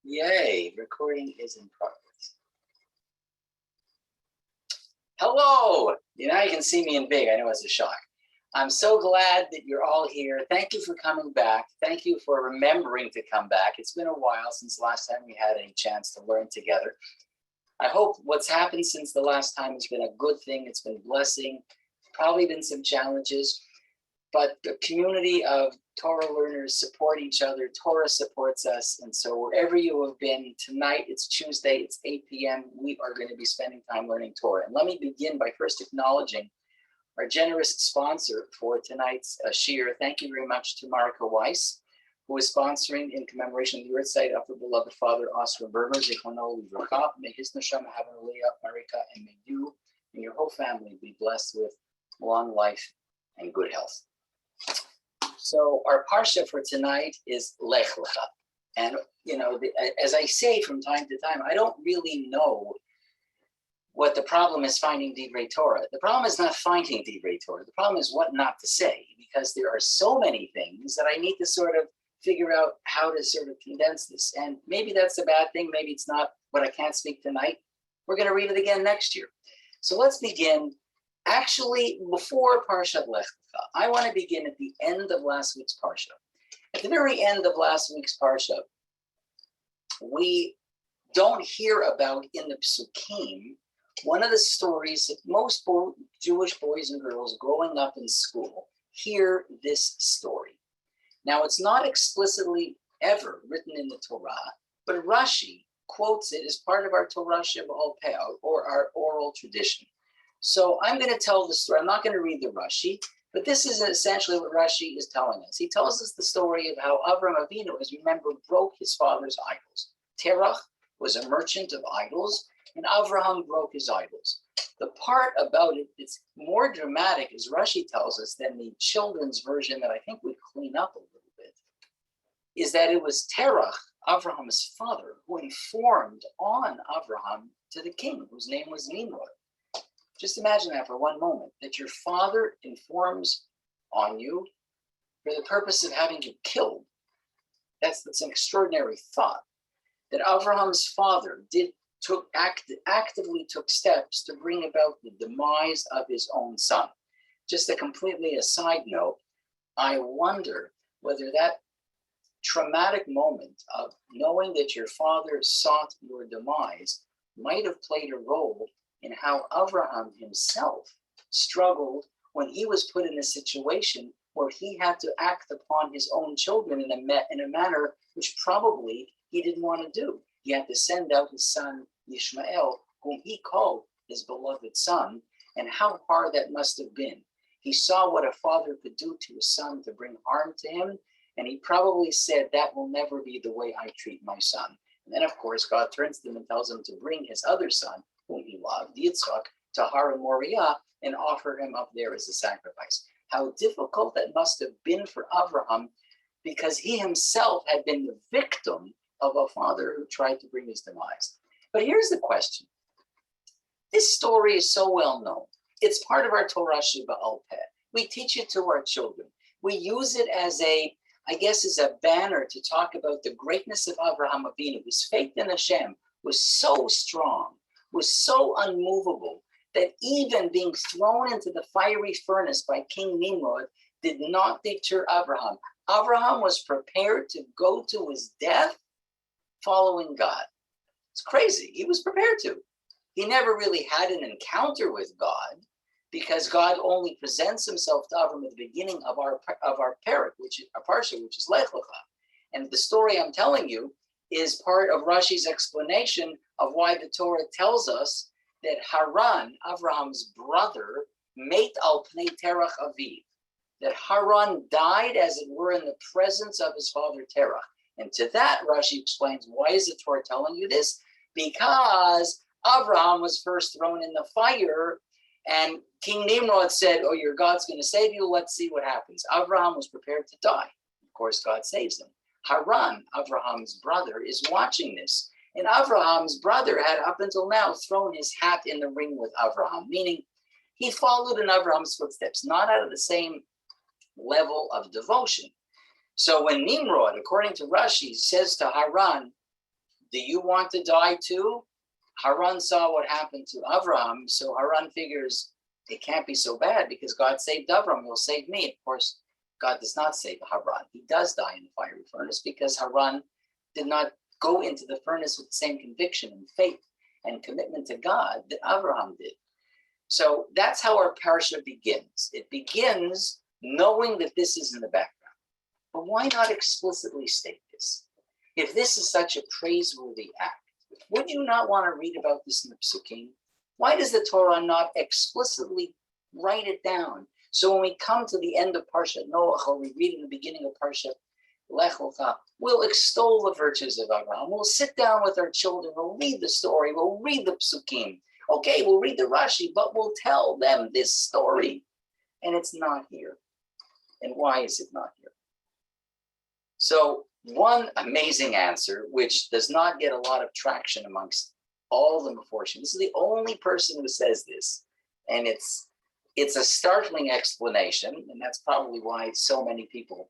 Yay, recording is in progress. Hello! Now you can see me in big. I know it's a shock. I'm so glad that you're all here. Thank you for coming back. Thank you for remembering to come back. It's been a while since the last time we had any chance to learn together. I hope what's happened since the last time has been a good thing. It's been a blessing. Probably been some challenges, but the community of Torah learners support each other. Torah supports us. And so wherever you have been, tonight, it's Tuesday, it's 8 p.m. We are going to be spending time learning Torah. And let me begin by first acknowledging our generous sponsor for tonight's Shiur. Thank you very much to Marika Weiss, who is sponsoring in commemoration of the yahrzeit of the beloved father, Oscar Berger, Zichrono Livracha. May his neshama have an aliyah, Marika, and may you and your whole family be blessed with long life and good health. So our Parsha for tonight is Lech. And, as I say from time to time, I don't really know what the problem is finding Divrei Torah. The problem is not finding Divrei Torah. The problem is what not to say, because there are so many things that I need to sort of figure out how to sort of condense this. And maybe that's a bad thing. Maybe it's not, but I can't speak tonight. We're going to read it again next year. So let's begin. Actually, before Parshat Lech, I want to begin at the end of last week's Parsha. At the very end of last week's Parsha, we don't hear about in the Psukim one of the stories that most Jewish boys and girls growing up in school hear this story. Now, it's not explicitly ever written in the Torah, but Rashi quotes it as part of our Torah Sheba'al Peh, or our oral tradition. So I'm going to tell the story. I'm not going to read the Rashi, but this is essentially what Rashi is telling us. He tells us the story of how Avraham Avinu, as you remember, broke his father's idols. Terach was a merchant of idols, and Avraham broke his idols. The part about it that's more dramatic, as Rashi tells us, than the children's version that I think we clean up a little bit, is that it was Terach, Avraham's father, who informed on Avraham to the king, whose name was Nimrod. Just imagine that for one moment, that your father informs on you for the purpose of having you killed. That's an extraordinary thought. That Avraham's father actively took steps to bring about the demise of his own son. Just a side note, I wonder whether that traumatic moment of knowing that your father sought your demise might have played a role in how Avraham himself struggled when he was put in a situation where he had to act upon his own children in a manner which probably he didn't want to do. He had to send out his son Yishmael, whom he called his beloved son, and how hard that must have been. He saw what a father could do to his son to bring harm to him, and he probably said, that will never be the way I treat my son. And then, of course, God turns to him and tells him to bring his other son, whom he loved, Yitzchak, to Har Moriah and offer him up there as a sacrifice. How difficult that must have been for Avraham, because he himself had been the victim of a father who tried to bring his demise. But here's the question. This story is so well known. It's part of our Torah Sheba'al Peh. We teach it to our children. We use it as a banner to talk about the greatness of Avraham Avinu, whose faith in Hashem was so strong, was so unmovable, that even being thrown into the fiery furnace by King Nimrod did not deter Avraham. Avraham was prepared to go to his death following God. It's crazy. He was prepared to. He never really had an encounter with God, because God only presents himself to Avraham at the beginning of our parak, which is our Parsha, which is Lech. And the story I'm telling you is part of Rashi's explanation of why the Torah tells us that Haran, Avraham's brother, mate al pnei terach aviv, that Haran died, as it were, in the presence of his father Terach. And to that, Rashi explains, why is the Torah telling you this? Because Avraham was first thrown in the fire, and King Nimrod said, oh, your God's going to save you. Let's see what happens. Avraham was prepared to die. Of course, God saves him. Haran, Avraham's brother, is watching this. And Avraham's brother had up until now thrown his hat in the ring with Avraham, meaning he followed in Avraham's footsteps, not out of the same level of devotion, So when Nimrod, according to Rashi, says to Haran, do you want to die too? Haran saw what happened to Avraham, so Haran figures it can't be so bad because God saved Avraham, he'll save me. Of course, God does not save Haran. He does die in the fiery furnace because Haran did not go into the furnace with the same conviction and faith and commitment to God that Avraham did. So that's how our parsha begins. It begins knowing that this is in the background. But why not explicitly state this? If this is such a praiseworthy act, would you not want to read about this in the Psukim? Why does the Torah not explicitly write it down? So when we come to the end of Parshat Noach, or we read in the beginning of Parshat Lech, we'll extol the virtues of Avraham. We'll sit down with our children. We'll read the story. We'll read the Psukim. Okay, we'll read the Rashi, but we'll tell them this story. And it's not here. And why is it not here? So one amazing answer, which does not get a lot of traction amongst all the Meforshim. This is the only person who says this. And it's a startling explanation. And that's probably why so many people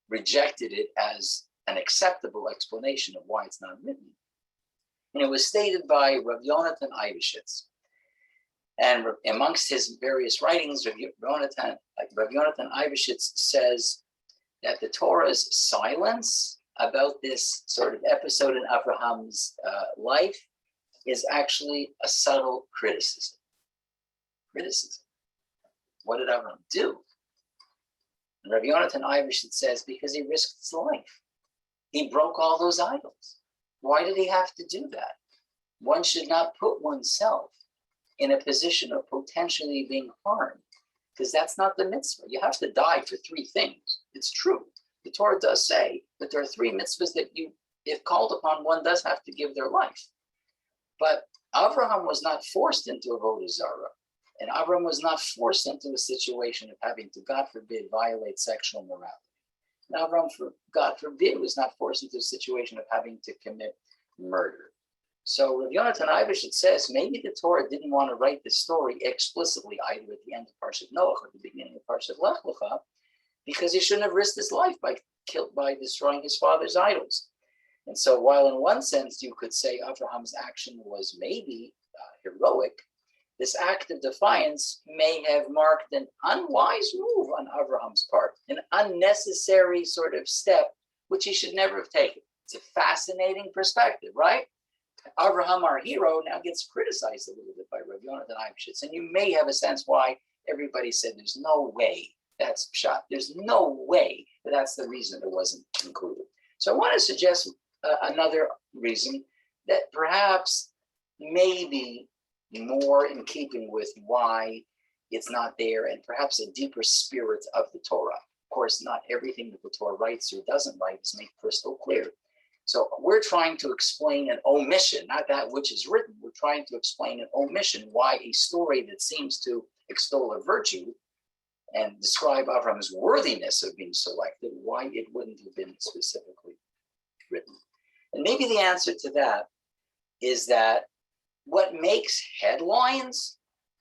rejected it as an acceptable explanation of why it's not written. And it was stated by Rav Yonatan Ivashitz. And amongst his various writings, Rav Yonatan Ivashitz says that the Torah's silence about this sort of episode in Abraham's life is actually a subtle criticism. What did Abraham do? And Rabbi Yonatan Ivashitz says, because he risked his life. He broke all those idols. Why did he have to do that? One should not put oneself in a position of potentially being harmed, because that's not the mitzvah. You have to die for three things. It's true. The Torah does say that there are three mitzvahs that you, if called upon, one does have to give their life. But Avraham was not forced into avodah zarah, and Avraham was not forced into a situation of having to, God forbid, violate sexual morality. And Avraham, God forbid, was not forced into a situation of having to commit murder. So Rav Yonatan Ivashitz says maybe the Torah didn't want to write this story explicitly either at the end of Parshat Noach or at the beginning of Parshat Lech Lecha, because he shouldn't have risked his life by destroying his father's idols. And so while in one sense you could say Abraham's action was maybe heroic, this act of defiance may have marked an unwise move on Abraham's part, an unnecessary sort of step which he should never have taken. It's a fascinating perspective, right? Avraham, our hero, now gets criticized a little bit by Rav Yonatan Ivashitz, and you may have a sense why everybody said there's no way that's pshat. There's no way that's the reason it wasn't included. So I want to suggest another reason that perhaps may be more in keeping with why it's not there, and perhaps a deeper spirit of the Torah. Of course, not everything that the Torah writes or doesn't write is made crystal clear. So we're trying to explain an omission, not that which is written. We're trying to explain an omission, why a story that seems to extol a virtue and describe Abraham's worthiness of being selected, why it wouldn't have been specifically written. And maybe the answer to that is that what makes headlines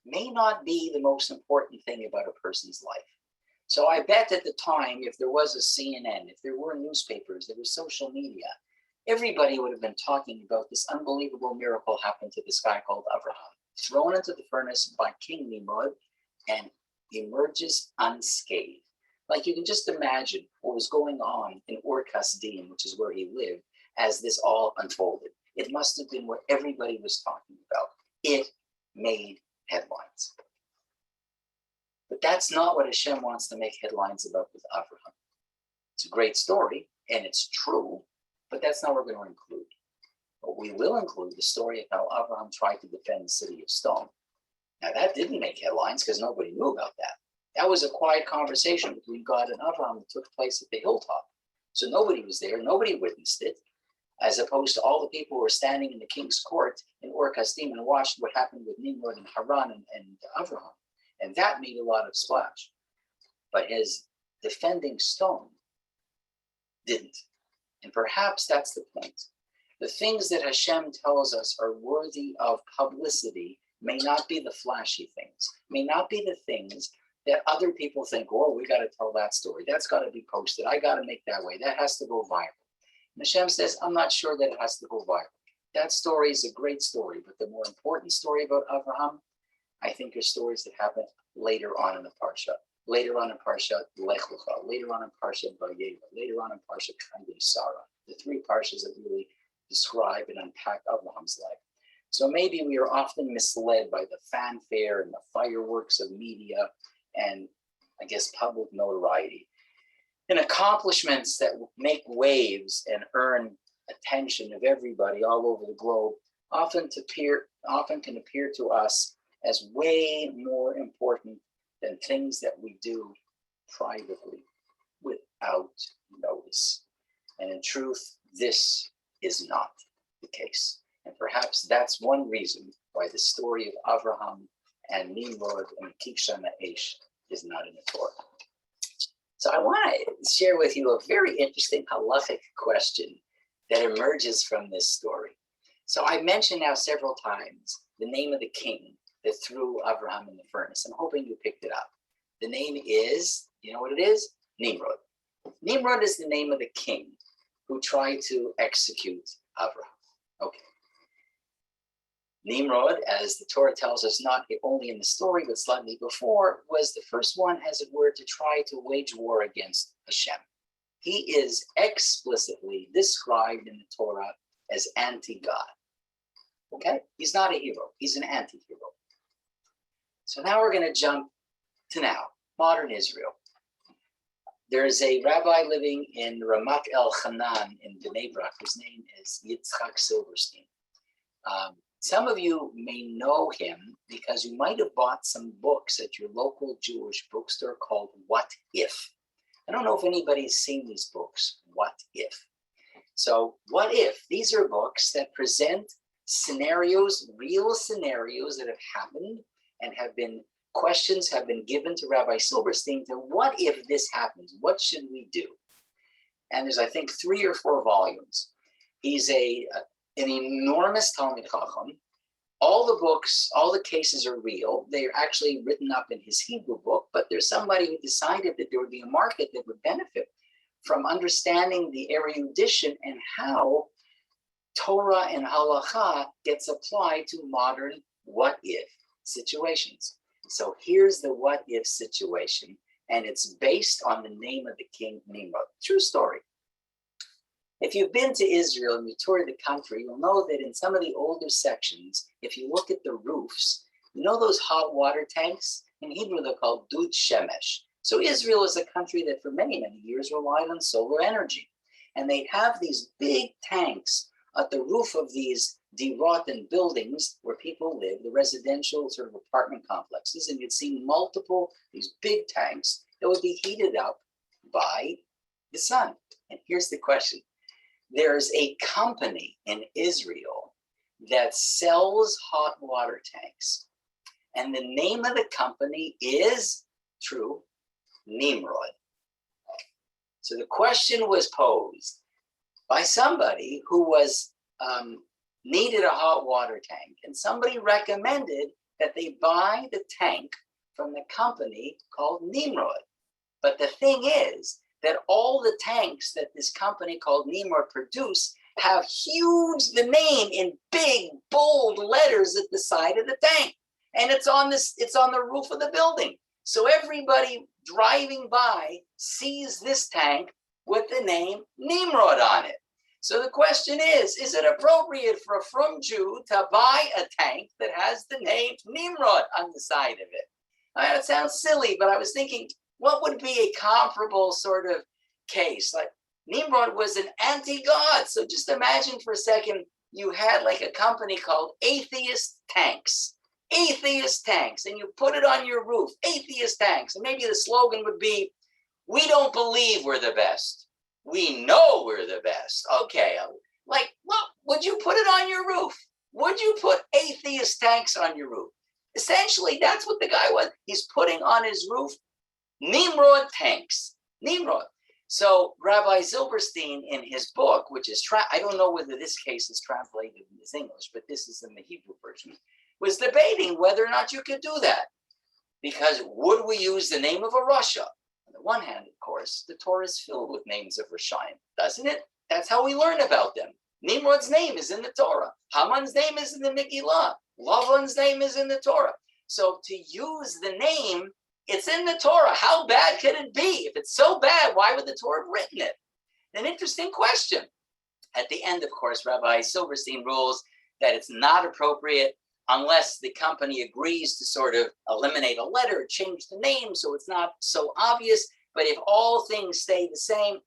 may not be the most important thing about a person's life. So I bet at the time, if there was a CNN, if there were newspapers, there was social media, everybody would have been talking about this unbelievable miracle happened to this guy called Avraham, thrown into the furnace by King Nimrod and emerges unscathed. Like you can just imagine what was going on in Ur Kasdim, which is where he lived, as this all unfolded. It must have been what everybody was talking about. It made headlines. But that's not what Hashem wants to make headlines about with Avraham. It's a great story, and it's true, but that's not what we're going to include. But we will include the story of how Avraham tried to defend the city of stone. Now, that didn't make headlines because nobody knew about that. That was a quiet conversation between God and Avraham that took place at the hilltop. So nobody was there, nobody witnessed it, as opposed to all the people who were standing in the king's court in Ur Kasdim and watched what happened with Nimrod and Haran and Avraham. And that made a lot of splash. But his defending stone didn't. And perhaps that's the point. The things that Hashem tells us are worthy of publicity may not be the flashy things, may not be the things that other people think, oh, we got to tell that story. That's got to be posted. I got to make that way. That has to go viral. And Hashem says, I'm not sure that it has to go viral. That story is a great story, but the more important story about Avraham, I think, are stories that happen later on in the Parshat. Later on in Parshat Lech, later on in Parshat Vayera, later on in Parshat Sarah. The three Parshas that really describe and unpack Abraham's life. So maybe we are often misled by the fanfare and the fireworks of media and, I guess, public notoriety. And accomplishments that make waves and earn attention of everybody all over the globe often can appear to us as way more important than things that we do privately without notice. And in truth, this is not the case. And perhaps that's one reason why the story of Avraham and Nimrod and Kishana Eish is not in the Torah. So I want to share with you a very interesting halachic question that emerges from this story. So I mentioned now several times the name of the king that threw Avraham in the furnace. I'm hoping you picked it up. The name is, you know what it is? Nimrod. Nimrod is the name of the king who tried to execute Avraham. Okay. Nimrod, as the Torah tells us, not only in the story, but slightly before, was the first one, as it were, to try to wage war against Hashem. He is explicitly described in the Torah as anti-God. Okay? He's not a hero. He's an anti-hero. So now we're going to jump to now, modern Israel. There is a rabbi living in Ramat El Hanan in Bnei Brak, whose name is Yitzchak Silverstein. Some of you may know him because you might have bought some books at your local Jewish bookstore called What If? I don't know if anybody's seen these books, What If? So What If? These are books that present scenarios, real scenarios that have happened and questions have been given to Rabbi Silverstein to what if this happens? What should we do? And there's, I think, 3 or 4 volumes. He's an enormous Talmid Chacham. All the books, all the cases are real. They're actually written up in his Hebrew book, but there's somebody who decided that there would be a market that would benefit from understanding the erudition and how Torah and halacha gets applied to modern what-if situations. So here's the what-if situation, and it's based on the name of the king Nimrod. True story. If you've been to Israel and you toured the country, you'll know that in some of the older sections, if you look at the roofs, you know those hot water tanks? In Hebrew, they're called dud shemesh. So Israel is a country that for many, many years relied on solar energy. And they have these big tanks at the roof of these dirot and buildings where people live, the residential sort of apartment complexes, and you'd see these big tanks that would be heated up by the sun. And here's the question. There's a company in Israel that sells hot water tanks. And the name of the company is, true, Nimrod. So the question was posed by somebody who was needed a hot water tank. And somebody recommended that they buy the tank from the company called Nimrod. But the thing is that all the tanks that this company called Nimrod produce have the name in big, bold letters at the side of the tank. And it's on the roof of the building. So everybody driving by sees this tank with the name Nimrod on it. So the question is it appropriate for a frum Jew to buy a tank that has the name Nimrod on the side of it? Now, it sounds silly, but I was thinking, what would be a comparable sort of case? Like Nimrod was an anti-God. So just imagine for a second, you had like a company called Atheist Tanks, and you put it on your roof, Atheist Tanks. And maybe the slogan would be, we don't believe we're the best. We know we're the best. Okay, like, well, would you put it on your roof? Would you put Atheist Tanks on your roof? Essentially, that's what the guy was. He's putting on his roof Nimrod tanks. Nimrod. So Rabbi Silverstein in his book, which is, I don't know whether this case is translated into English, but this is in the Hebrew version, was debating whether or not you could do that. Because would we use the name of a Rasha? On the one hand, of course, the Torah is filled with names of Rashayim, doesn't it? That's how we learn about them. Nimrod's name is in the Torah. Haman's name is in the Megillah. Lavan's name is in the Torah. So to use the name, it's in the Torah. How bad could it be? If it's so bad, why would the Torah have written it? An interesting question. At the end, of course, Rabbi Silverstein rules that it's not appropriate unless the company agrees to sort of eliminate a letter, change the name so it's not so obvious. But if all things stay the same,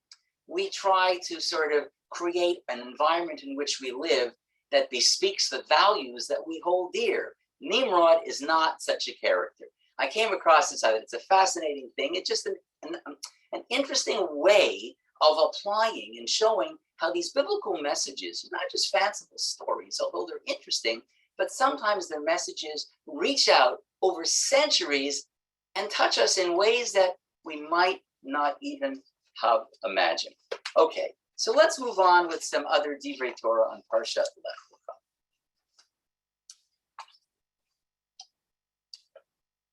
we try to sort of create an environment in which we live that bespeaks the values that we hold dear. Nimrod is not such a character. I came across this, it's a fascinating thing. It's just an interesting way of applying and showing how these biblical messages are not just fanciful stories, although they're interesting, but sometimes their messages reach out over centuries and touch us in ways that we might not even have imagined. Okay, so let's move on with some other Divrei Torah on Parshat Lech.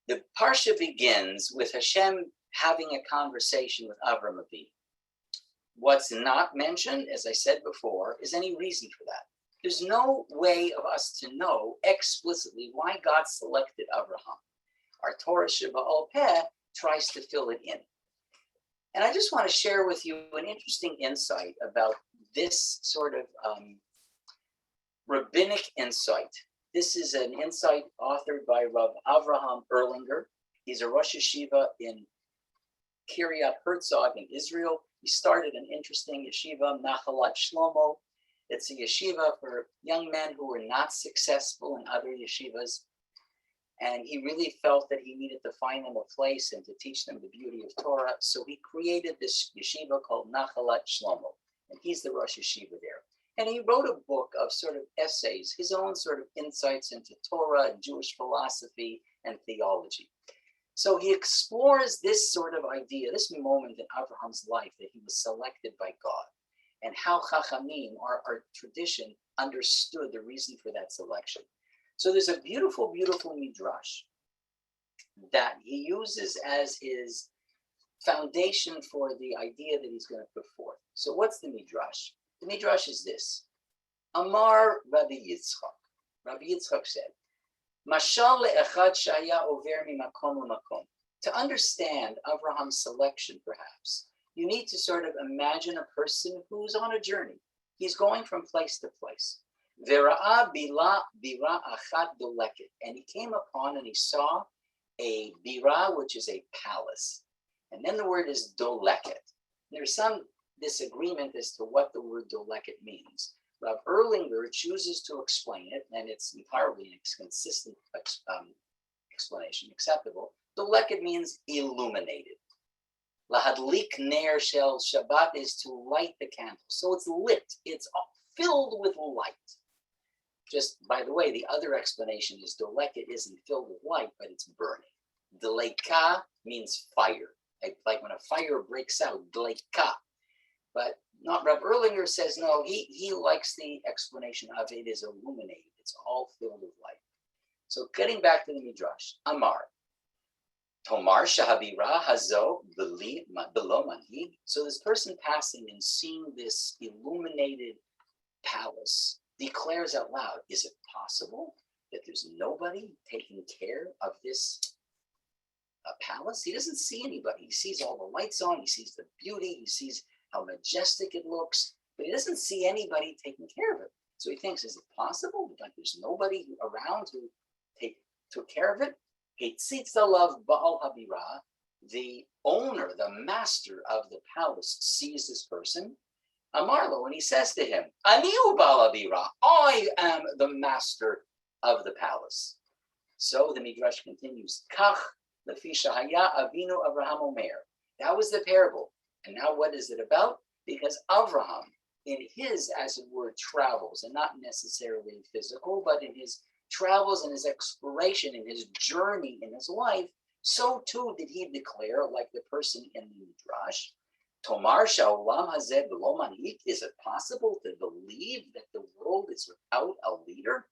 The Parsha begins with Hashem having a conversation with Avraham Avinu. What's not mentioned, as I said before, is any reason for that. There's no way of us to know explicitly why God selected Avraham. Our Torah Sheba'al Peh tries to fill it in. And I just want to share with you an interesting insight about this sort of rabbinic insight. This is an insight authored by Rabbi Avraham Erlinger. He's a Rosh Yeshiva in Kiryat Herzog in Israel. He started an interesting yeshiva, Nachalat Shlomo. It's a yeshiva for young men who were not successful in other yeshivas. And he really felt that he needed to find them a place and to teach them the beauty of Torah. So he created this yeshiva called Nachalat Shlomo. And he's the Rosh Yeshiva there. And he wrote a book of sort of essays, his own sort of insights into Torah and Jewish philosophy and theology. So he explores this sort of idea, this moment in Abraham's life that he was selected by God, and how Chachamim, our tradition, understood the reason for that selection. So there's a beautiful, beautiful midrash that he uses as his foundation for the idea that he's going to put forth. So what's the midrash? The midrash is this. Amar Rabbi Yitzchak. Rabbi Yitzchak said, Mashal le'echad shaya over mimakom l'makom. To understand Abraham's selection, perhaps, you need to sort of imagine a person who's on a journey. He's going from place to place. V'ra'a bira achat doleket. And he came upon and he saw a bira, which is a palace. And then the word is doleket. There's some disagreement as to what the word doleket means. Rav Erlinger chooses to explain it, and it's entirely a consistent explanation, acceptable. Doleket means illuminated. Lahadlik ner shel Shabbat is to light the candle. So it's lit, it's filled with light. Just by the way, the other explanation is doleket isn't filled with light, but it's burning. Lecha means fire, like when a fire breaks out, Lecha. But not Reb Erlinger says, no, he likes the explanation of it is illuminated. It's all filled with light. So getting back to the Midrash, Amar, Tomar Shahabira Hazo below Manhig. So this person passing and seeing this illuminated palace declares out loud, is it possible that there's nobody taking care of this palace? He doesn't see anybody. He sees all the lights on. He sees the beauty. He sees how majestic it looks, but he doesn't see anybody taking care of it. So he thinks, is it possible that there's nobody around to took care of it? Hitzitzalav Baal Habira, the owner, the master of the palace, sees this person, Amarlo, and he says to him, Aniu Baal Habira, I am the master of the palace. So the Midrash continues, Kach lefi shahaya avinu Avraham omer. That was the parable. And now what is it about? Because Avraham, in his, as it were, travels, and not necessarily physical, but in his travels and his exploration, in his journey in his life, so too did he declare, like the person in the Midrash, Tomar sha'olam hazeh b'lo manhig, is it possible to believe that the world is without a leader?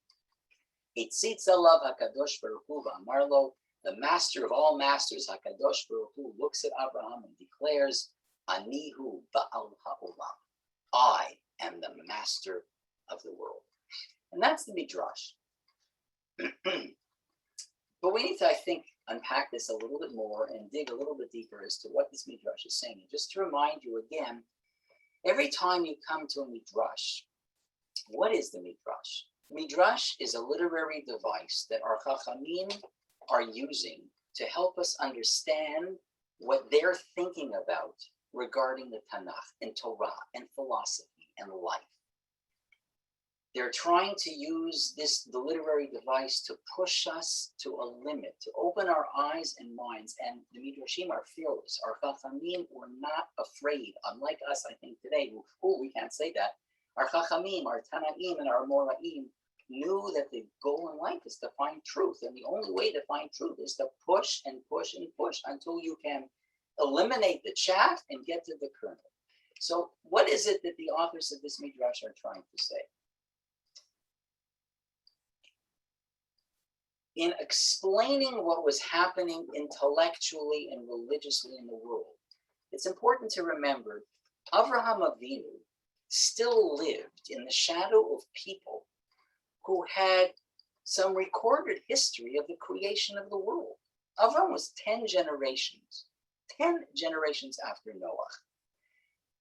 Hitzitz alav hakadosh baruch hu v'amar lo, The master of all masters, HaKadosh Baruch Hu, looks at Avraham and declares, Anihu Ba'al Ha'olam. I am the master of the world. And that's the Midrash. But we need to, I think, unpack this a little bit more and dig a little bit deeper as to what this Midrash is saying. And just to remind you again, every time you come to a Midrash, what is the Midrash? Midrash is a literary device that our Chachamim are using to help us understand what they're thinking about regarding the Tanakh and Torah and philosophy and life. They're trying to use the literary device to push us to a limit, to open our eyes and minds. And the Midrashim are fearless. Our Chachamim were not afraid, unlike us, I think, today. We can't say that. Our Chachamim, our Tanaim, and our Moraim knew that the goal in life is to find truth. And the only way to find truth is to push and push and push until you can eliminate the chaff and get to the kernel. So what is it that the authors of this Midrash are trying to say? In explaining what was happening intellectually and religiously in the world, it's important to remember Avraham Avinu still lived in the shadow of people who had some recorded history of the creation of the world. Avraham was 10 generations after Noah.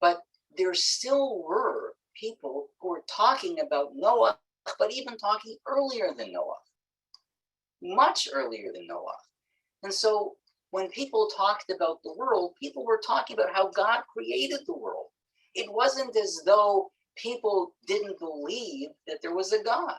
But there still were people who were talking about Noah, but even talking earlier than Noah. Much earlier than Noah. And so when people talked about the world, people were talking about how God created the world. It wasn't as though people didn't believe that there was a God.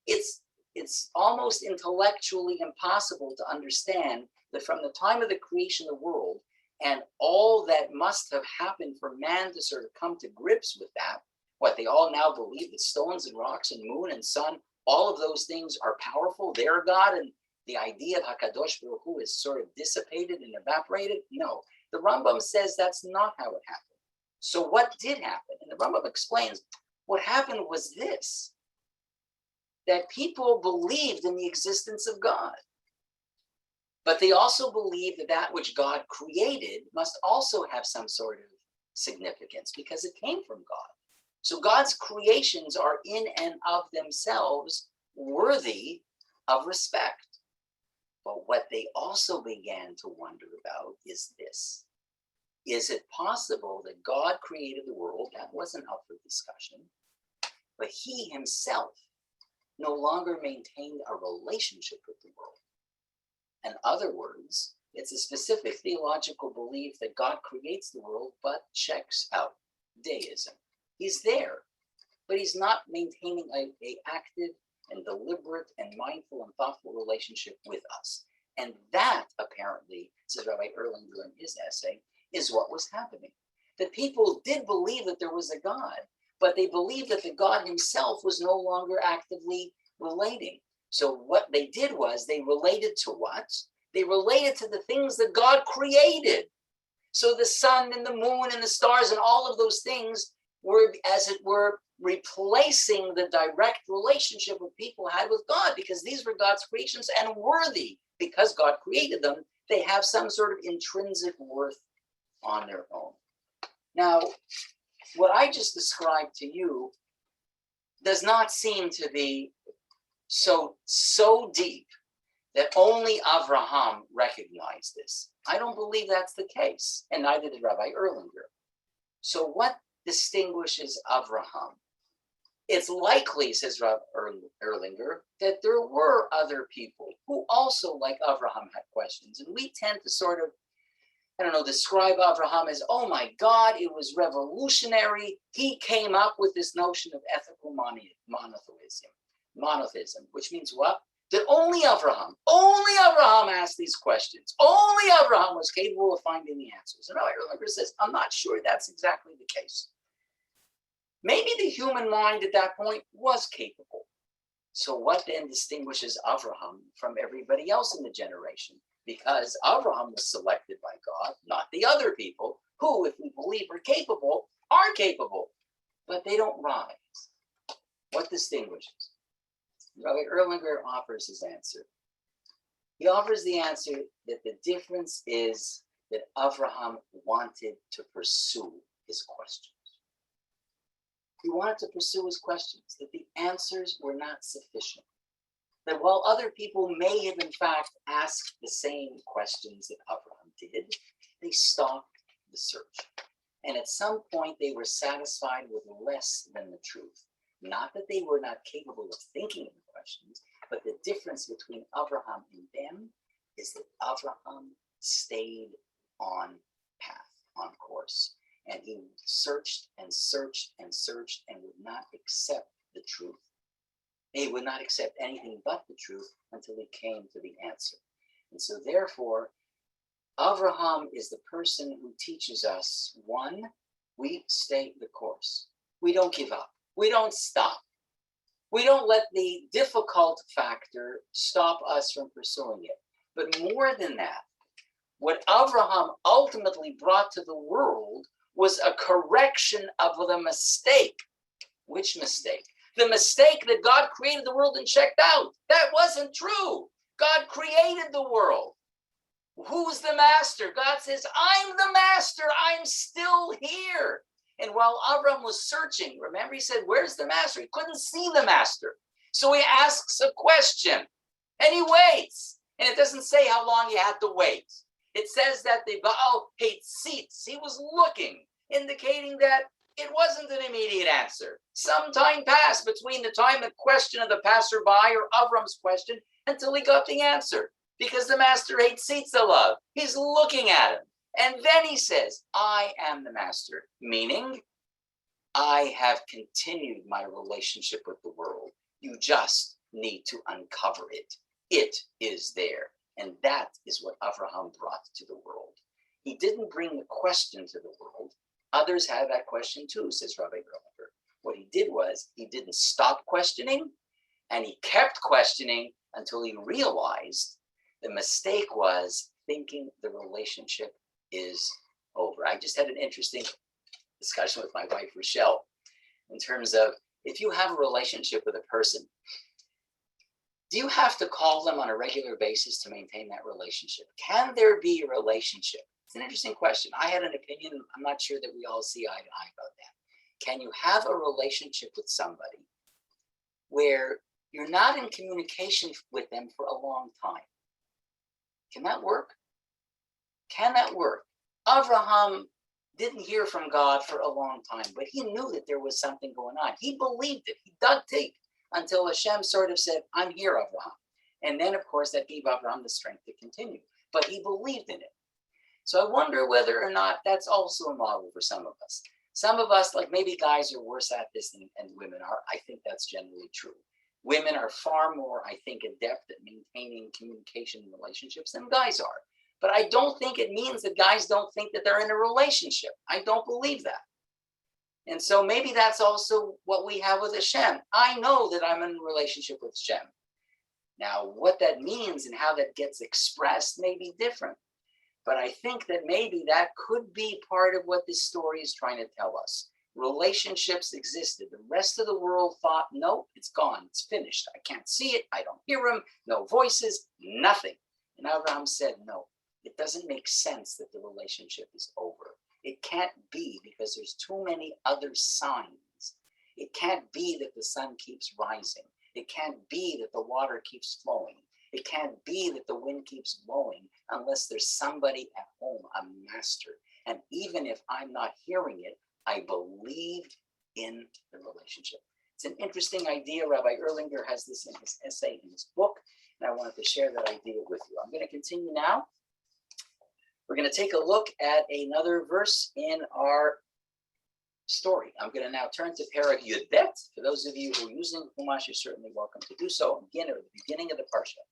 It's almost intellectually impossible to understand that from the time of the creation of the world and all that must have happened for man to sort of come to grips with that, what they all now believe that stones and rocks and moon and sun, all of those things are powerful, they're God, and the idea of HaKadosh Baruch Hu is sort of dissipated and evaporated? No, the Rambam says that's not how it happened. So what did happen? And the Rambam explains what happened was this, that people believed in the existence of God, but they also believed that that which God created must also have some sort of significance because it came from God. So God's creations are in and of themselves worthy of respect. But what they also began to wonder about is this. Is it possible that God created the world? That wasn't up for discussion. But he himself no longer maintained a relationship with the world. In other words, it's a specific theological belief that God creates the world, but checks out. Deism. He's there, but he's not maintaining a active and deliberate and mindful and thoughtful relationship with us. And that, apparently, says Rabbi Erlinger in his essay, is what was happening. That people did believe that there was a God, but they believed that the God himself was no longer actively relating. So what they did was they related to what? They related to the things that God created. So the sun and the moon and the stars and all of those things were, as it were, replacing the direct relationship that people had with God, because these were God's creations and worthy, because God created them, they have some sort of intrinsic worth on their own. Now, what I just described to you does not seem to be so deep that only Avraham recognized this. I don't believe that's the case, and neither did Rabbi Erlinger. So what distinguishes Avraham? It's likely, says Rabbi Erlinger, that there were other people who also, like Avraham, had questions. And we tend to sort of, describe Avraham as, oh my God, it was revolutionary. He came up with this notion of ethical monotheism, which means what? That only Avraham asked these questions. Only Avraham was capable of finding the answers. And Rabbi Erlinger says, I'm not sure that's exactly the case. Maybe the human mind at that point was capable. So what then distinguishes Avraham from everybody else in the generation? Because Avraham was selected by God, not the other people, who, if we believe are capable, but they don't rise. What distinguishes? Rabbi Erlinger offers his answer. He offers the answer that the difference is that Avraham wanted to pursue his questions. He wanted to pursue his questions, that the answers were not sufficient. That while other people may have in fact asked the same questions that Avraham did, they stopped the search. And at some point they were satisfied with less than the truth. Not that they were not capable of thinking of the questions, but the difference between Avraham and them is that Avraham stayed on path, on course. And he searched and searched and searched and would not accept the truth. He would not accept anything but the truth until he came to the answer. And so therefore, Avraham is the person who teaches us, one, we stay the course. We don't give up. We don't stop. We don't let the difficult factor stop us from pursuing it. But more than that, what Avraham ultimately brought to the world was a correction of the mistake. Which mistake? The mistake that God created the world and checked out. That wasn't true. God created the world. Who's the master? God says, I'm the master. I'm still here. And while Avraham was searching, remember he said, where's the master? He couldn't see the master. So he asks a question and he waits. And it doesn't say how long he had to wait. It says that the Baal paid seats. He was looking, indicating that it wasn't an immediate answer. Some time passed between the time the question of the passerby or Avram's question until he got the answer. Because the master hates seats of love. He's looking at him. And then he says, I am the master. Meaning, I have continued my relationship with the world. You just need to uncover it. It is there. And that is what Avraham brought to the world. He didn't bring the question to the world. Others have that question too, says Rabbi Erlinger. What he did was he didn't stop questioning, and he kept questioning until he realized the mistake was thinking the relationship is over. I just had an interesting discussion with my wife, Rochelle, in terms of if you have a relationship with a person, do you have to call them on a regular basis to maintain that relationship? Can there be a relationship? It's an interesting question. I had an opinion. I'm not sure that we all see eye to eye about that. Can you have a relationship with somebody where you're not in communication with them for a long time? Can that work? Can that work? Avraham didn't hear from God for a long time, but he knew that there was something going on. He believed it. He dug deep until Hashem sort of said, I'm here, Avraham. And then, of course, that gave Avraham the strength to continue. But he believed in it. So I wonder whether or not that's also a model for some of us. Some of us, like maybe guys are worse at this than women are. I think that's generally true. Women are far more, I think, adept at maintaining communication in relationships than guys are. But I don't think it means that guys don't think that they're in a relationship. I don't believe that. And so maybe that's also what we have with Hashem. I know that I'm in a relationship with Hashem. Now, what that means and how that gets expressed may be different. But I think that maybe that could be part of what this story is trying to tell us. Relationships existed. The rest of the world thought, no, it's gone. It's finished. I can't see it. I don't hear them. No voices, nothing. And Avraham said, no, it doesn't make sense that the relationship is over. It can't be because there's too many other signs. It can't be that the sun keeps rising. It can't be that the water keeps flowing. It can't be that the wind keeps blowing unless there's somebody at home, a master. And even if I'm not hearing it, I believe in the relationship. It's an interesting idea. Rabbi Erlinger has this in his essay in his book, and I wanted to share that idea with you. I'm going to continue now. We're going to take a look at another verse in our story. I'm going to now turn to Perek Yudbet. For those of you who are using Chumash, you're certainly welcome to do so. Begin at the beginning of the Parshat.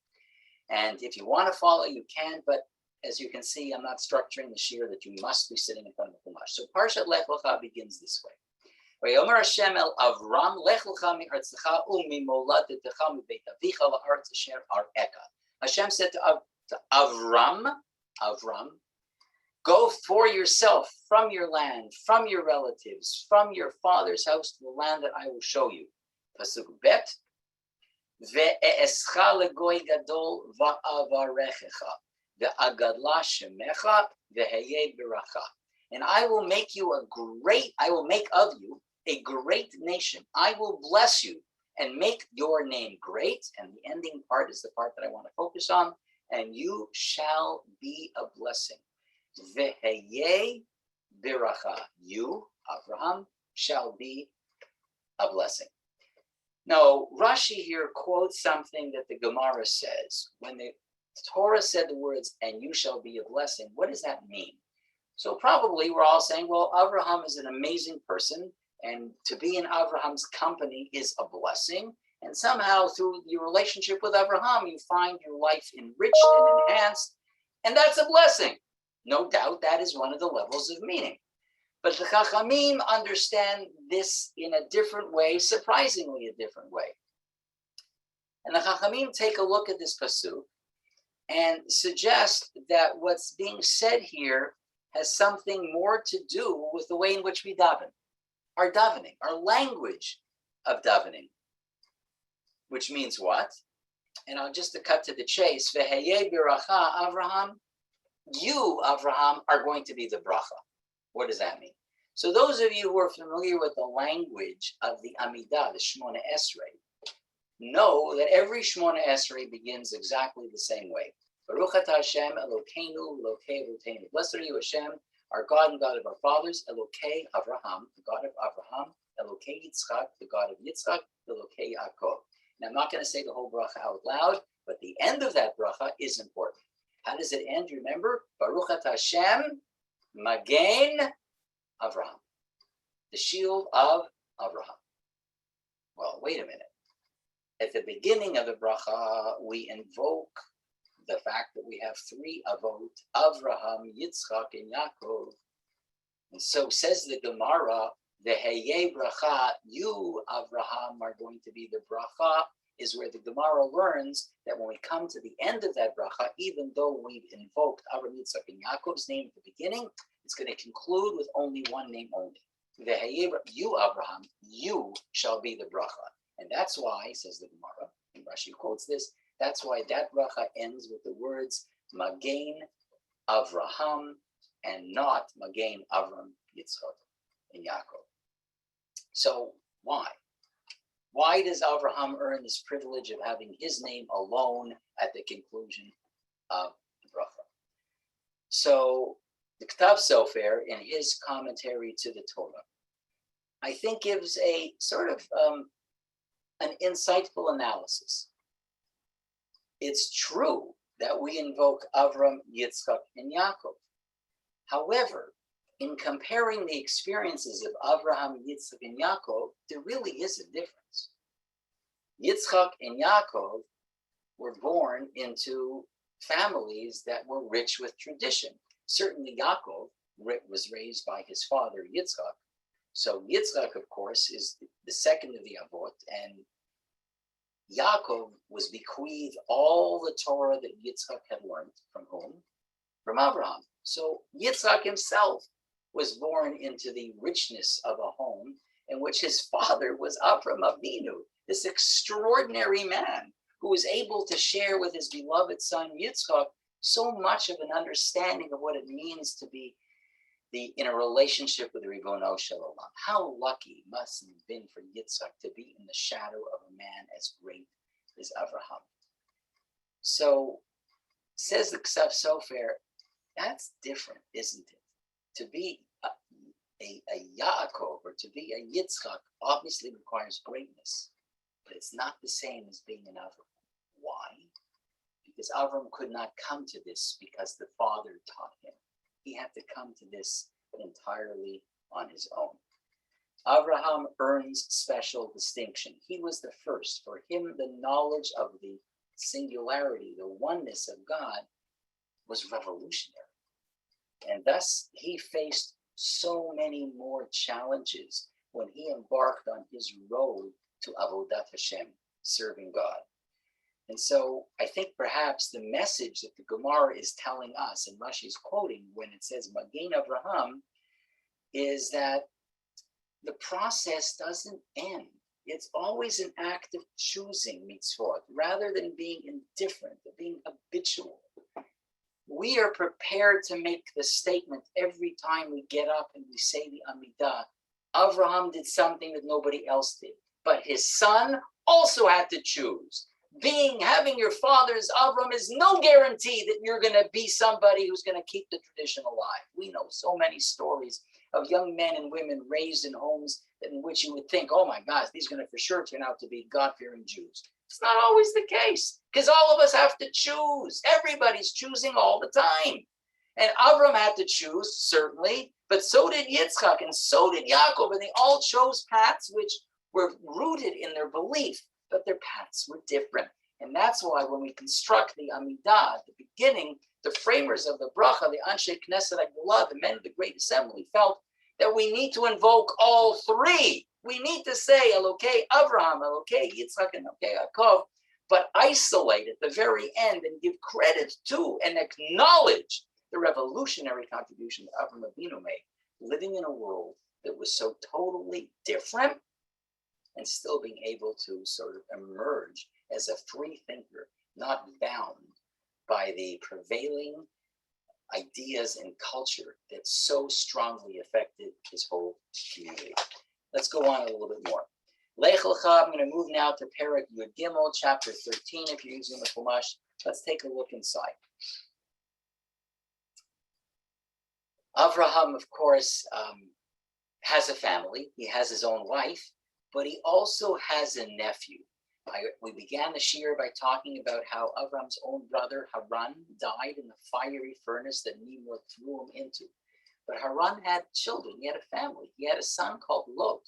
And if you want to follow, you can, but as you can see, I'm not structuring the shiur that you must be sitting in front of the Chumash. So Parshat Lech Lecha begins this way. Vayomer Hashem el Avram, Lech lecha mi'artzecha u'mimoladetecha mi'beit avicha la'aretz asher ar'eka. Hashem said to Avram, go for yourself from your land, from your relatives, from your father's house to the land that I will show you. Pasuk Bet. Ve'e'escha legoy gadol va'avarechecha. Ve'agadla shemecha ve'heye biracha. And I will make of you a great nation. I will bless you and make your name great. And the ending part is the part that I want to focus on. And you shall be a blessing. Veheye biracha. You, Avraham, shall be a blessing. Now, Rashi here quotes something that the Gemara says. When the Torah said the words, and you shall be a blessing, what does that mean? So probably we're all saying, well, Avraham is an amazing person, and to be in Avraham's company is a blessing. And somehow through your relationship with Avraham, you find your life enriched and enhanced, and that's a blessing. No doubt that is one of the levels of meaning. But the Chachamim understand this in a different way, surprisingly a different way. And the Chachamim take a look at this pasuk and suggest that what's being said here has something more to do with the way in which we daven, our language of davening, which means what? And I'll just to cut to the chase, Veheye biracha Avraham, you, Avraham, are going to be the bracha. What does that mean? So those of you who are familiar with the language of the Amidah, the Shemona Esrei, know that every Shemona Esrei begins exactly the same way. Baruch atah Hashem Elokeinu Elokei Avotenu. Blessed are you, Hashem, our God and God of our fathers, Elokei Avraham, the God of Avraham, Elokei Yitzchak, the God of Yitzchak, Elokei Yaakov. And I'm not going to say the whole bracha out loud, but the end of that bracha is important. How does it end? You remember? Baruch atah Hashem Magen Avraham, the shield of Avraham. Well, wait a minute. At the beginning of the bracha, we invoke the fact that we have three avot, Avraham, Yitzchak, and Yaakov. And so says the Gemara, the Heye bracha, you, Avraham, are going to be the bracha, is where the Gemara learns that when we come to the end of that bracha, even though we've invoked Avraham, Yitzchak, and Yaakov's name at the beginning, it's going to conclude with only one name only. The Heye, you, Avraham, you shall be the bracha. And that's why, says the Gemara, and Rashi quotes this, that's why that bracha ends with the words Magen Avraham and not Magen Avram, Yitzchak, and Yaakov. So why? Why does Avraham earn this privilege of having his name alone at the conclusion of the bracha? So the Ktav Sofer, in his commentary to the Torah, I think gives a sort of an insightful analysis. It's true that we invoke Avram, Yitzchak, and Yaakov. However, in comparing the experiences of Avraham, Yitzchak, and Yaakov, there really is a difference. Yitzchak and Yaakov were born into families that were rich with tradition. Certainly Yaakov was raised by his father, Yitzchak. So Yitzchak, of course, is the second of the Avot, and Yaakov was bequeathed all the Torah that Yitzchak had learned from whom? From Avraham. So Yitzchak himself was born into the richness of a home in which his father was Avraham Avinu, this extraordinary man who was able to share with his beloved son Yitzchak so much of an understanding of what it means to be in a relationship with the Ribono Shel Olam. How lucky must it have been for Yitzchak to be in the shadow of a man as great as Avraham. So, says the Ksav Sofer, that's different, isn't it? To be a Yaakov or to be a Yitzchak obviously requires greatness, but it's not the same as being an Avraham. Why? Because Avraham could not come to this because the father taught him. He had to come to this entirely on his own. Avraham earns special distinction. He was the first. For him, the knowledge of the singularity, the oneness of God was revolutionary. And thus, he faced so many more challenges when he embarked on his road to Avodat Hashem, serving God. And so I think perhaps the message that the Gemara is telling us, and Rashi's quoting when it says Magen Avraham, is that the process doesn't end It's always an act of choosing mitzvot rather than being indifferent, or being habitual. We are prepared to make the statement every time we get up and we say the Amidah. Avraham did something that nobody else did, but his son also had to choose. Having your father's Avraham is no guarantee that you're going to be somebody who's going to keep the tradition alive. We know so many stories of young men and women raised in homes in which you would think, oh my gosh, these are going to for sure turn out to be God-fearing Jews. It's not always the case, because all of us have to choose. Everybody's choosing all the time. And Avraham had to choose, certainly, but so did Yitzchak, and so did Yaakov, and they all chose paths which were rooted in their belief, but their paths were different. And that's why when we construct the Amidah at the beginning, the framers of the bracha, the Anshe Knesset HaGdula, the men of the Great Assembly, felt that we need to invoke all three. We need to say Elokei Avraham, Elokei Yitzchak, and Elokei Yaakov, but isolate at the very end and give credit to and acknowledge the revolutionary contribution that Avraham Avinu made, living in a world that was so totally different and still being able to sort of emerge as a free thinker, not bound by the prevailing ideas and culture that so strongly affected his whole community. Let's go on a little bit more. Lech Lecha, I'm going to move now to Perek Yud Gimel, chapter 13, if you're using the Chumash. Let's take a look inside. Avraham, of course, has a family. He has his own wife, but he also has a nephew. We began the Shiur by talking about how Avraham's own brother Haran died in the fiery furnace that Nimrod threw him into. But Haran had children. He had a family. He had a son called Lot.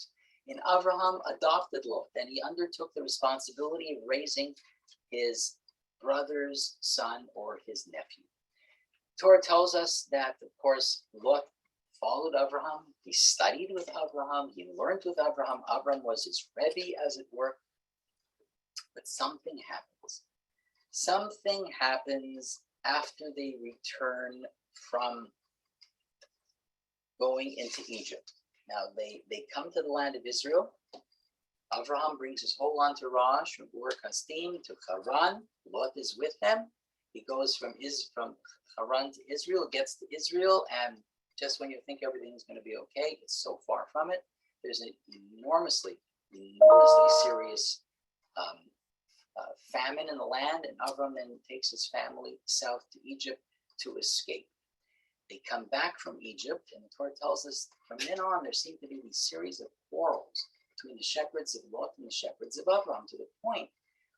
And Avraham adopted Lot, and he undertook the responsibility of raising his brother's son or his nephew. Torah tells us that, of course, Lot followed Avraham. He studied with Avraham. He learned with Avraham. Avraham was his Rebbe, as it were. But something happens. Something happens after they return from going into Egypt. Now, they come to the land of Israel. Avraham brings his whole entourage from Ur Kasdim to Haran. Lot is with them. He goes from Haran to Israel, gets to Israel, and just when you think everything is going to be okay, it's so far from it. There's an enormously serious famine in the land, and Avraham then takes his family south to Egypt to escape. They come back from Egypt, and the Torah tells us from then on there seem to be these series of quarrels between the shepherds of Lot and the shepherds of Avraham, to the point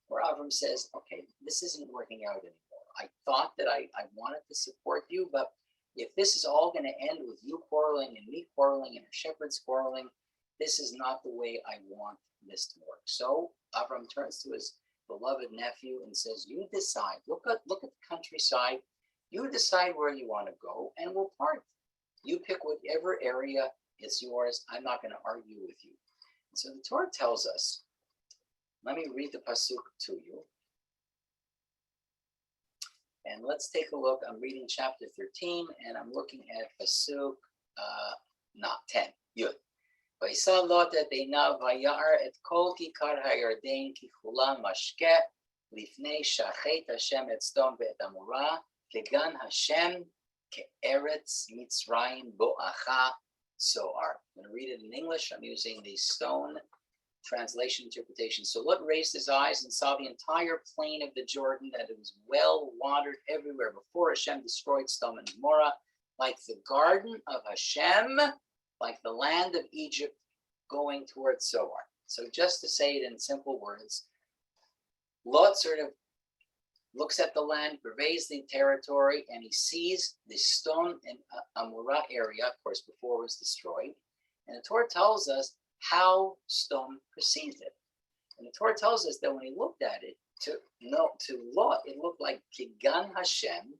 where Avraham says, okay, this isn't working out anymore. I thought that I wanted to support you, but if this is all going to end with you quarreling and me quarreling and our shepherds quarreling, this is not the way I want this to work. So Avraham turns to his beloved nephew and says, you decide, look at the countryside, you decide where you want to go, and we'll part. You pick whatever area is yours. I'm not going to argue with you. And so the Torah tells us, let me read the pasuk to you. And let's take a look. I'm reading chapter 13, and I'm looking at pasuk 10. Yud. Vayisa Lot et einav vayar et kol kikar hayarden ki chula mashke lifnei shachet Hashem et Sdom ve'et Amorah kegan Hashem ke'eretz Mitzrayim bo'acha soar. I'm going to read it in English. I'm using the Stone translation interpretation. So Lot raised his eyes and saw the entire plain of the Jordan, that it was well watered everywhere before Hashem destroyed Sodom and Gomorrah, like the garden of Hashem, like the land of Egypt going towards Zoar. So just to say it in simple words, Lot sort of looks at the land, pervades the territory, and he sees the Sodom and Amorah area, of course, before it was destroyed. And the Torah tells us how Sodom perceived it. And the Torah tells us that when he looked at it, to Lot, it looked like Kigan Hashem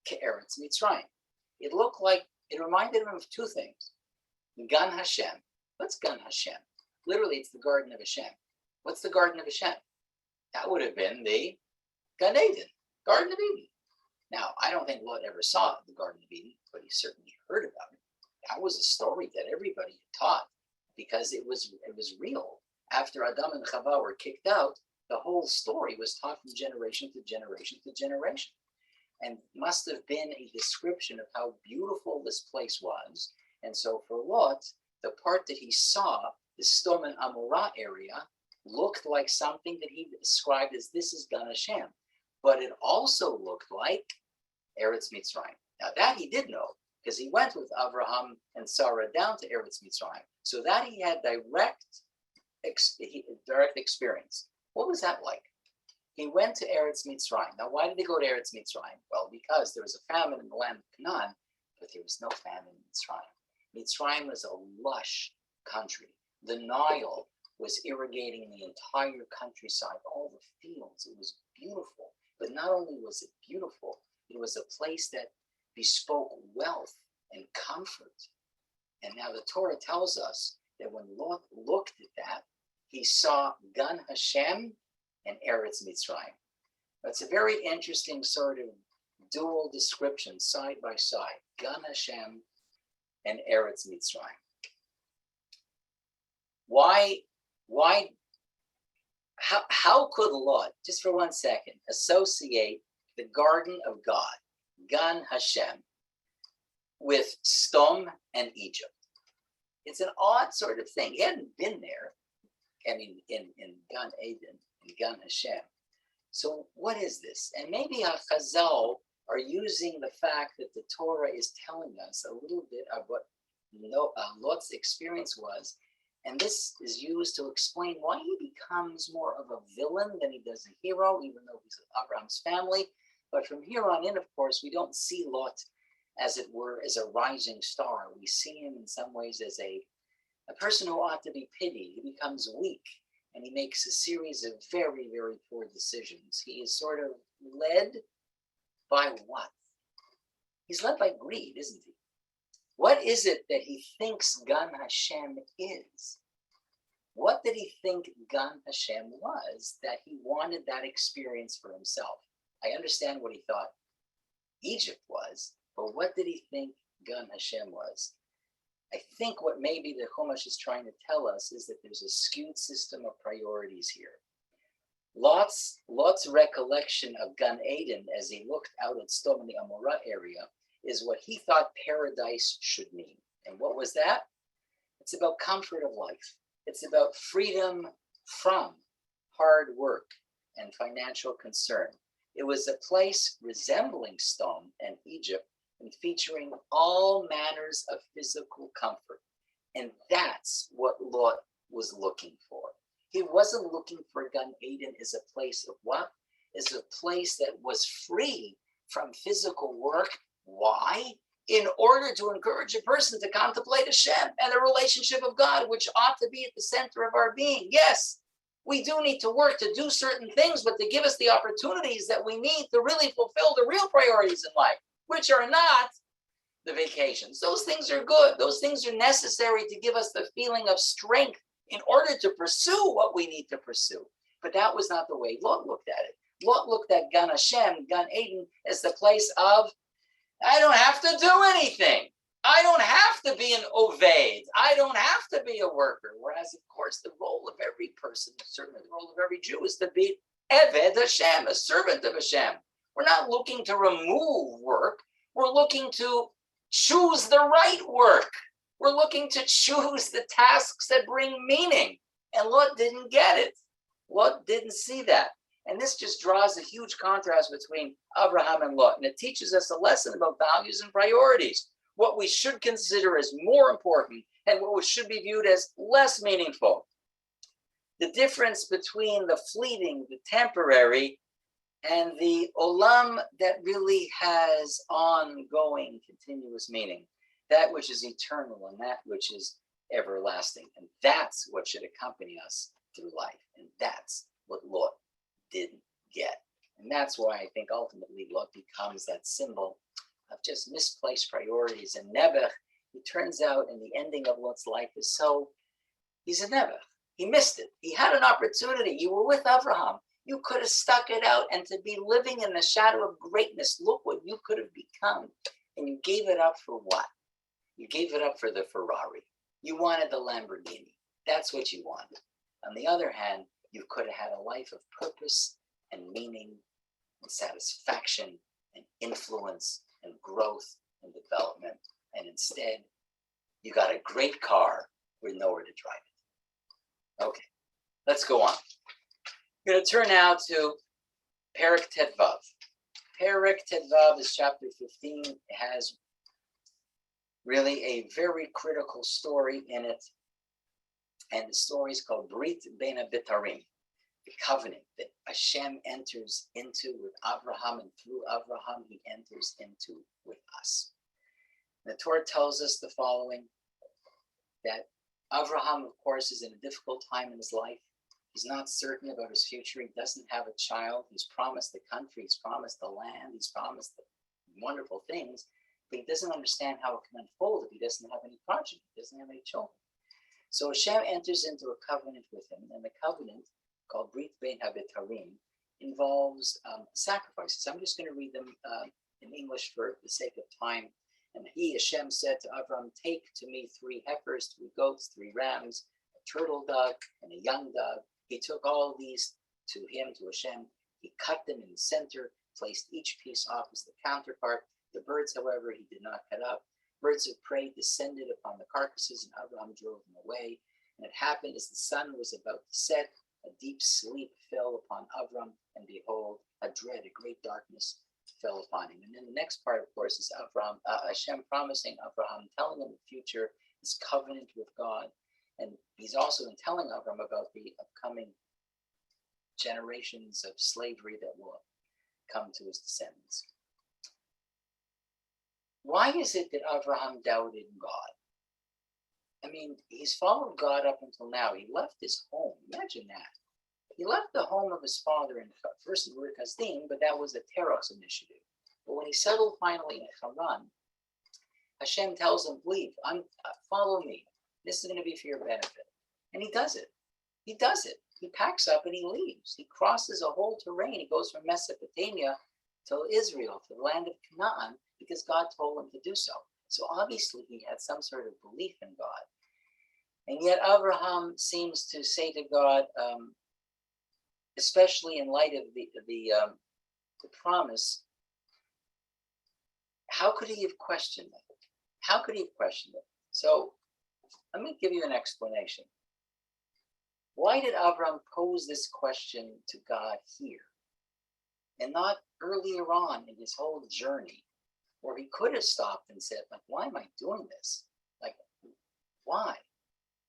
Ke'eretz Mitzrayim. It reminded him of two things. Gan Hashem. What's Gan Hashem? Literally, it's the Garden of Hashem. What's the Garden of Hashem? That would have been the Gan Eden, Garden of Eden. Now, I don't think Lot ever saw the Garden of Eden, but he certainly heard about it. That was a story that everybody taught because it was real. after Adam and Chava were kicked out, the whole story was taught from generation to generation to generation. And must have been a description of how beautiful this place was. And so for Lot, the part that he saw, the Sdom and Amorah area, looked like something that he described as this is Gan Hashem. But it also looked like Eretz Mitzrayim. Now that he did know, because he went with Avraham and Sarah down to Eretz Mitzrayim. So that he had direct experience. What was that like? He went to Eretz Mitzrayim. Now, why did he go to Eretz Mitzrayim? Well, because there was a famine in the land of Canaan, but there was no famine in Mitzrayim. Mitzrayim was a lush country. The Nile was irrigating the entire countryside, all the fields. It was beautiful. But not only was it beautiful, it was a place that bespoke wealth and comfort. And now the Torah tells us that when Lot looked at that, he saw Gan Hashem and Eretz Mitzrayim. It's a very interesting sort of dual description, side by side, Gan Hashem and Eretz Mitzrayim. How could Lot, just for 1 second, associate the garden of God, Gan Hashem, with Sdom and Egypt? It's an odd sort of thing. He hadn't been there, I mean, in Gan Eden, in Gan Hashem. So what is this? And maybe Chazal are using the fact that the Torah is telling us a little bit of what Lot's experience was. And this is used to explain why he becomes more of a villain than he does a hero, even though he's Abraham's family. But from here on in, of course, we don't see Lot, as it were, as a rising star. We see him in some ways as a person who ought to be pitied. He becomes weak, and he makes a series of very, very poor decisions. He is sort of led by what? He's led by greed, isn't he? What is it that he thinks Gan Hashem is? What did he think Gan Hashem was that he wanted that experience for himself? I understand what he thought Egypt was, but what did he think Gan Hashem was? I think what maybe the Chumash is trying to tell us is that there's a skewed system of priorities here. Lot's recollection of Gan Eden as he looked out at Sdom and the Amorah area is what he thought paradise should mean. And what was that? It's about comfort of life. It's about freedom from hard work and financial concern. It was a place resembling Sdom and Egypt and featuring all manners of physical comfort. And that's what Lot was looking for. He wasn't looking for Gan Eden as a place of what? As a place that was free from physical work. Why? In order to encourage a person to contemplate Hashem and the relationship of God, which ought to be at the center of our being. Yes, we do need to work to do certain things, but to give us the opportunities that we need to really fulfill the real priorities in life, which are not the vacations. Those things are good. Those things are necessary to give us the feeling of strength in order to pursue what we need to pursue. But that was not the way Lot looked at it. Lot looked at Gan Hashem, Gan Eden, as the place of, I don't have to do anything. I don't have to be an Oved. I don't have to be a worker. Whereas, of course, the role of every person, certainly the role of every Jew, is to be Eved Hashem, a servant of Hashem. We're not looking to remove work. We're looking to choose the right work. We're looking to choose the tasks that bring meaning. And Lot didn't get it. Lot didn't see that. And this just draws a huge contrast between Avraham and Lot. And it teaches us a lesson about values and priorities, what we should consider as more important and what should be viewed as less meaningful. The difference between the fleeting, the temporary, and the olam that really has ongoing, continuous meaning, that which is eternal and that which is everlasting. And that's what should accompany us through life. And that's what Lot didn't get. And that's why I think ultimately Lot becomes that symbol of just misplaced priorities. And Nebuch, it turns out in the ending of Lot's life is he's a Nebuch. He missed it. He had an opportunity. You were with Avraham. You could have stuck it out and to be living in the shadow of greatness. Look what you could have become. And you gave it up for what? You gave it up for the Ferrari. You wanted the Lamborghini. That's what you wanted. On the other hand, you could have had a life of purpose and meaning and satisfaction and influence and growth and development. And instead, you got a great car with nowhere to drive it. Okay, let's go on. We're going to turn now to Perek Tetvav. Perek Tetvav is chapter 15. It has really a very critical story in it. And the story is called Brit Ben Abitarim, the covenant that Hashem enters into with Avraham, and through Avraham, he enters into with us. The Torah tells us the following, that Avraham, of course, is in a difficult time in his life. He's not certain about his future. He doesn't have a child. He's promised the country. He's promised the land. He's promised the wonderful things. But he doesn't understand how it can unfold if he doesn't have any progeny. He doesn't have any children. So Hashem enters into a covenant with him. And the covenant, called Brit Ben Habitarim, involves sacrifices. I'm just going to read them in English for the sake of time. And he, Hashem, said to Avraham, take to me 3 heifers, 3 goats, 3 rams, a turtle dove, and a young dove. He took all these to him, to Hashem. He cut them in the center, placed each piece opposite the counterpart. The birds, however, he did not cut up. Birds of prey descended upon the carcasses, and Avraham drove them away. And it happened as the sun was about to set, a deep sleep fell upon Avraham, and behold, a dread, a great darkness fell upon him. And then the next part, of course, is Hashem promising Avraham, telling him the future, his covenant with God. And he's also telling Avraham about the upcoming generations of slavery that will come to his descendants. Why is it that Avraham doubted God? I mean, he's followed God up until now. He left his home. Imagine that. He left the home of his father in first in Ur Kasdim, but that was a Teros initiative. But when he settled finally in Haran, Hashem tells him, leave, follow me. This is going to be for your benefit. And he does it. He does it. He packs up and he leaves. He crosses a whole terrain. He goes from Mesopotamia to Israel, to the land of Canaan, because God told him to do so. So obviously he had some sort of belief in God. And yet Avraham seems to say to God, especially in light of the promise, how could he have questioned it? How could he have questioned it? So let me give you an explanation. Why did Avraham pose this question to God here and not earlier on in his whole journey, where he could have stopped and said, like, why am I doing this? Like, why?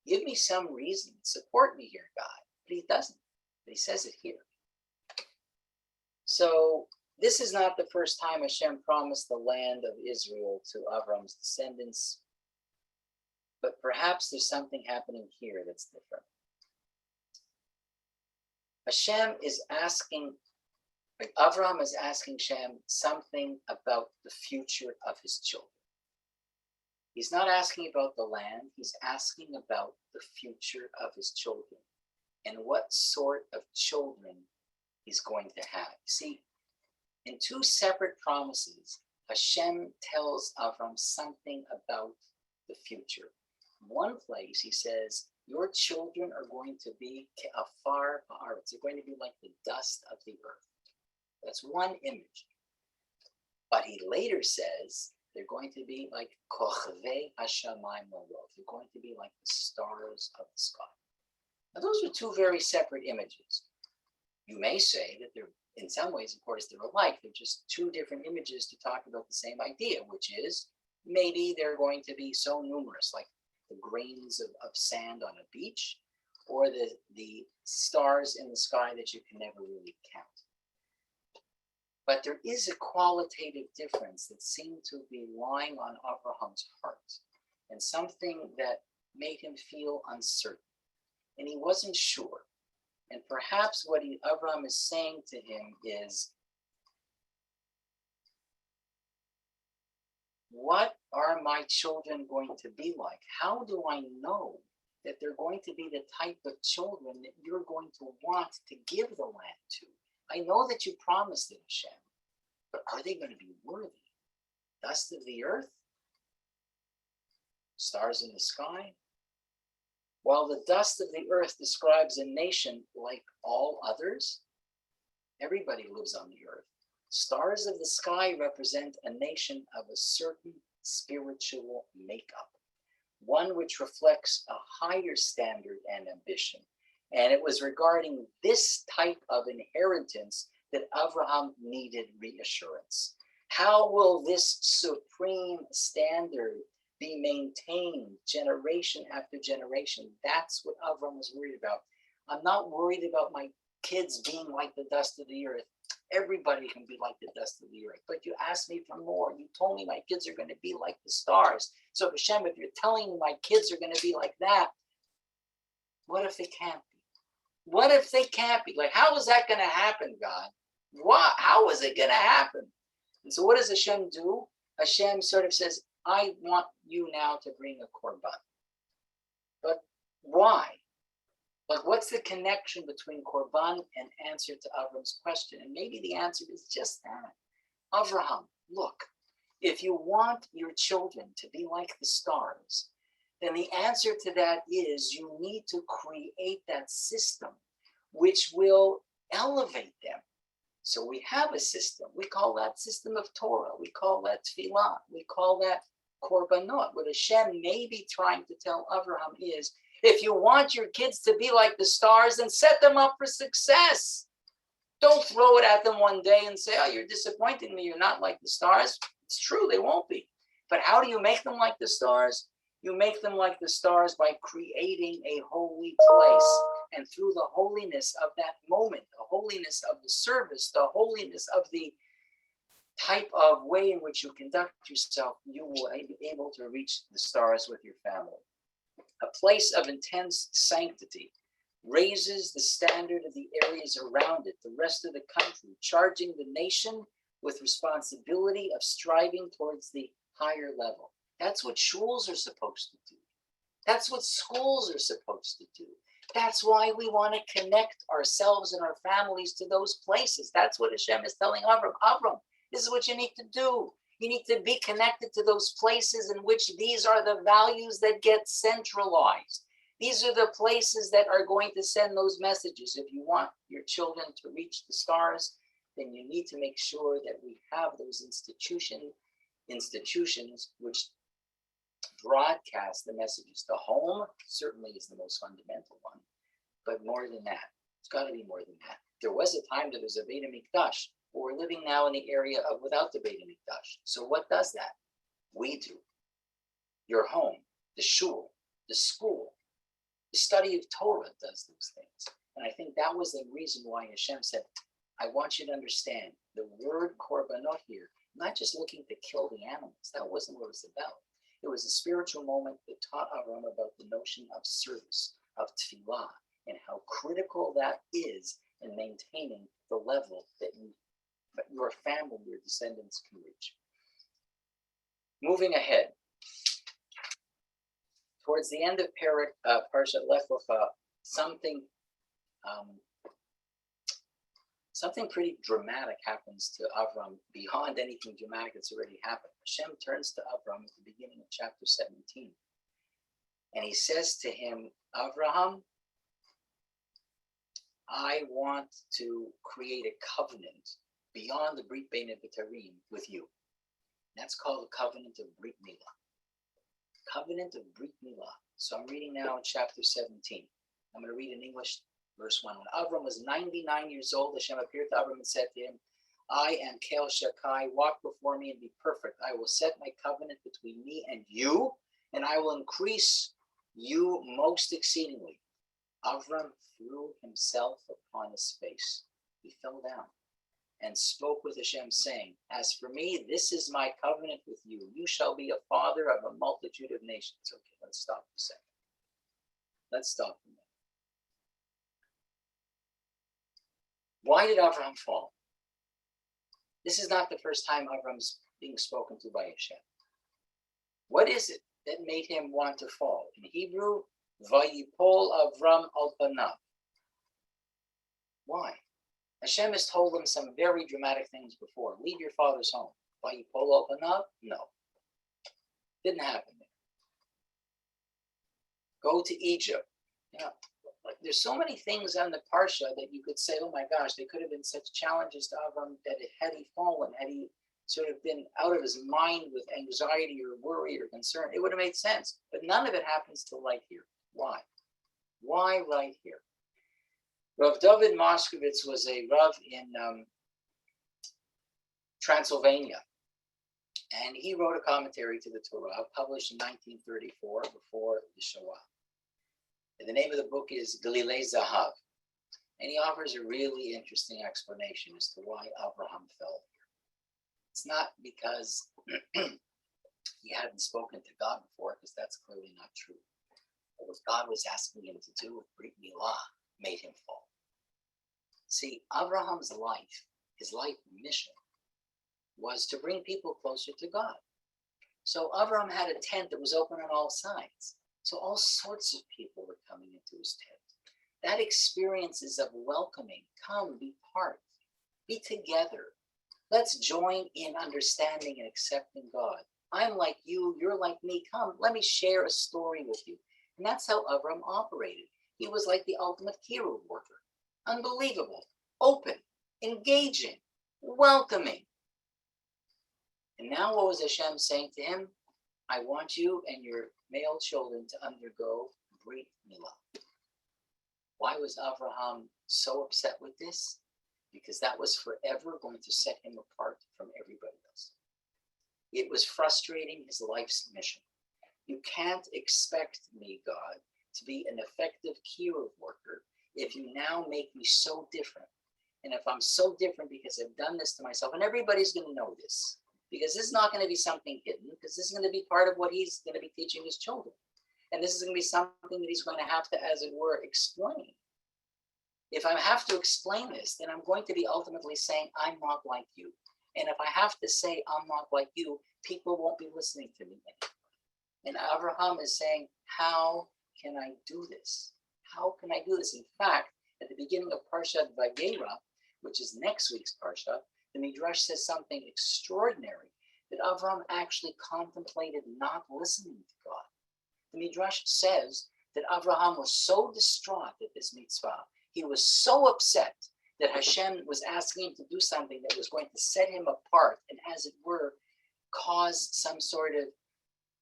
Give me some reason. Support me here, God. But he doesn't. But he says it here. So this is not the first time Hashem promised the land of Israel to Avram's descendants. But perhaps there's something happening here that's different. Hashem is asking, Avraham is asking Hashem something about the future of his children. He's not asking about the land, he's asking about the future of his children and what sort of children he's going to have. See, in 2 separate promises, Hashem tells Avraham something about the future. In one place, he says, your children are going to be afar haaretz. They're going to be like the dust of the earth. That's one image. But he later says they're going to be like kochavei hashamayim la'rov. They're going to be like the stars of the sky. Now, those are 2 very separate images. You may say that they're, in some ways, of course, they're alike. They're just 2 different images to talk about the same idea, which is maybe they're going to be so numerous, like the grains of sand on a beach, or the stars in the sky that you can never really count. But there is a qualitative difference that seemed to be lying on Abraham's heart, and something that made him feel uncertain. And he wasn't sure. And perhaps what Avraham is saying to him is, what are my children going to be like? How do I know that they're going to be the type of children that you're going to want to give the land to? I know that you promised it, Hashem, but are they going to be worthy? Dust of the earth? Stars in the sky? While the dust of the earth describes a nation like all others, everybody lives on the earth. Stars of the sky represent a nation of a certain spiritual makeup, one which reflects a higher standard and ambition. And it was regarding this type of inheritance that Avraham needed reassurance. How will this supreme standard be maintained generation after generation? That's what Avraham was worried about. I'm not worried about my kids being like the dust of the earth. Everybody can be like the dust of the earth. But you asked me for more. You told me my kids are going to be like the stars. So Hashem, if you're telling me my kids are going to be like that, what if they can't be? What if they can't be? Like, how is that going to happen, God? How is it going to happen? And so what does Hashem do? Hashem sort of says, I want you now to bring a korban. But why? Like, what's the connection between korban and answer to Avraham's question? And maybe the answer is just that. Avraham, look, if you want your children to be like the stars, then the answer to that is you need to create that system which will elevate them. So we have a system. We call that system of Torah. We call that tefillah. We call that korbanot. What Hashem may be trying to tell Avraham is, if you want your kids to be like the stars, then set them up for success. Don't throw it at them one day and say, oh, you're disappointing me. You're not like the stars. It's true, they won't be. But how do you make them like the stars? You make them like the stars by creating a holy place. And through the holiness of that moment, the holiness of the service, the holiness of the type of way in which you conduct yourself, you will be able to reach the stars with your family. A place of intense sanctity raises the standard of the areas around it, the rest of the country, charging the nation with responsibility of striving towards the higher level. That's what shuls are supposed to do. That's what schools are supposed to do. That's why we want to connect ourselves and our families to those places. That's what Hashem is telling Avram. Avram, this is what you need to do. You need to be connected to those places in which these are the values that get centralized. These are the places that are going to send those messages. If you want your children to reach the stars, then you need to make sure that we have those institutions which broadcast the messages. The home certainly is the most fundamental one, but more than that, it's got to be more than that. There was a time that there was a Beit HaMikdash, but we're living now in the area of without the Beit HaMikdash. So what does that? We do. Your home, the shul, the school, the study of Torah does those things. And I think that was the reason why Hashem said, I want you to understand the word korbanot here, not just looking to kill the animals. That wasn't what it was about. It was a spiritual moment that taught Avraham about the notion of service, of tefillah, and how critical that is in maintaining the level that your family, your descendants can reach. Moving ahead, towards the end of Parshat Lech, something pretty dramatic happens to Avraham beyond anything dramatic that's already happened. Hashem turns to Avraham at the beginning of chapter 17. And he says to him, Avraham, I want to create a covenant beyond the Brit Bein HaBetarim with you. That's called the covenant of Brit Milah. Covenant of Brit Milah. So I'm reading now in chapter 17. I'm going to read in English, verse 1. When Avraham was 99 years old, Hashem appeared to Avraham and said to him, I am Kel Shakai, walk before me and be perfect. I will set my covenant between me and you, and I will increase you most exceedingly. Avraham threw himself upon his face. He fell down and spoke with Hashem, saying, as for me, this is my covenant with you. You shall be a father of a multitude of nations. Okay, let's stop for a second. Let's stop for a minute. Why did Avraham fall? This is not the first time Avraham's being spoken to by Hashem. What is it that made him want to fall? In Hebrew, Vayipol Avram al panav. Why? Hashem has told him some very dramatic things before. Leave your father's home. Vayipol al panav? No. Didn't happen there. Go to Egypt. Yeah. Like, there's so many things on the Parsha that you could say, oh my gosh, they could have been such challenges to Avraham that had he fallen, had he sort of been out of his mind with anxiety or worry or concern, it would have made sense. But none of it happens till right here. Why? Why right here? Rav David Moskowitz was a Rav in Transylvania, and he wrote a commentary to the Torah published in 1934 before the Shoah. And the name of the book is Galilei Zahav, and he offers a really interesting explanation as to why Avraham fell here. It's not because he hadn't spoken to God before, because that's clearly not true. But what God was asking him to do with Brit Milah made him fall. See, Avraham's life, his life mission, was to bring people closer to God. So Avraham had a tent that was open on all sides. So all sorts of people were coming into his tent. That experiences of welcoming, come, be part, be together. Let's join in understanding and accepting God. I'm like you, you're like me. Come, let me share a story with you. And that's how Avraham operated. He was like the ultimate hero worker. Unbelievable, open, engaging, welcoming. And now what was Hashem saying to him? I want you and your male children to undergo Brit Milah. Why was Avraham so upset with this? Because that was forever going to set him apart from everybody else. It was frustrating his life's mission. You can't expect me, God, to be an effective kiruv worker if you now make me so different. And if I'm so different because I've done this to myself, and everybody's going to know this, because this is not going to be something hidden, because this is going to be part of what he's going to be teaching his children. And this is going to be something that he's going to have to, as it were, explain. If I have to explain this, then I'm going to be ultimately saying, I'm not like you. And if I have to say, I'm not like you, people won't be listening to me anymore. And Avraham is saying, how can I do this? How can I do this? In fact, at the beginning of Parshat Vayera, which is next week's Parshat, the Midrash says something extraordinary, that Avraham actually contemplated not listening to God. The Midrash says that Avraham was so distraught at this mitzvah, he was so upset that Hashem was asking him to do something that was going to set him apart and, as it were, cause some sort of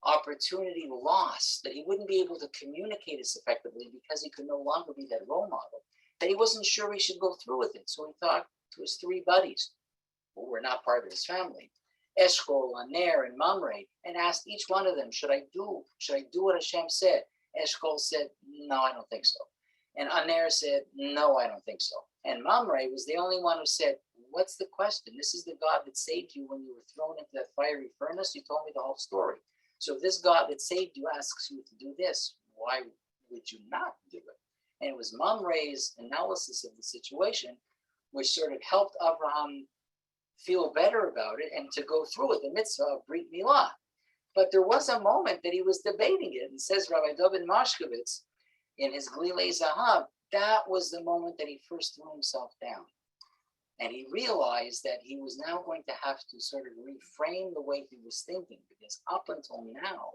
opportunity loss, that he wouldn't be able to communicate as effectively because he could no longer be that role model, that he wasn't sure he should go through with it. So he talked to his three buddies, who were not part of his family, Eshkol, Aner, and Mamre, and asked each one of them, should I do what Hashem said? Eshkol said, no, I don't think so. And Aner said, no, I don't think so. And Mamre was the only one who said, what's the question? This is the God that saved you when you were thrown into that fiery furnace. You told me the whole story. So if this God that saved you asks you to do this, why would you not do it? And it was Mamre's analysis of the situation which sort of helped Avraham feel better about it and to go through with the mitzvah of Brit Milah. But there was a moment that he was debating it, and says Rabbi David Moskowitz in his Galilei Zahav, that was the moment that he first threw himself down. And he realized that he was now going to have to sort of reframe the way he was thinking, because up until now,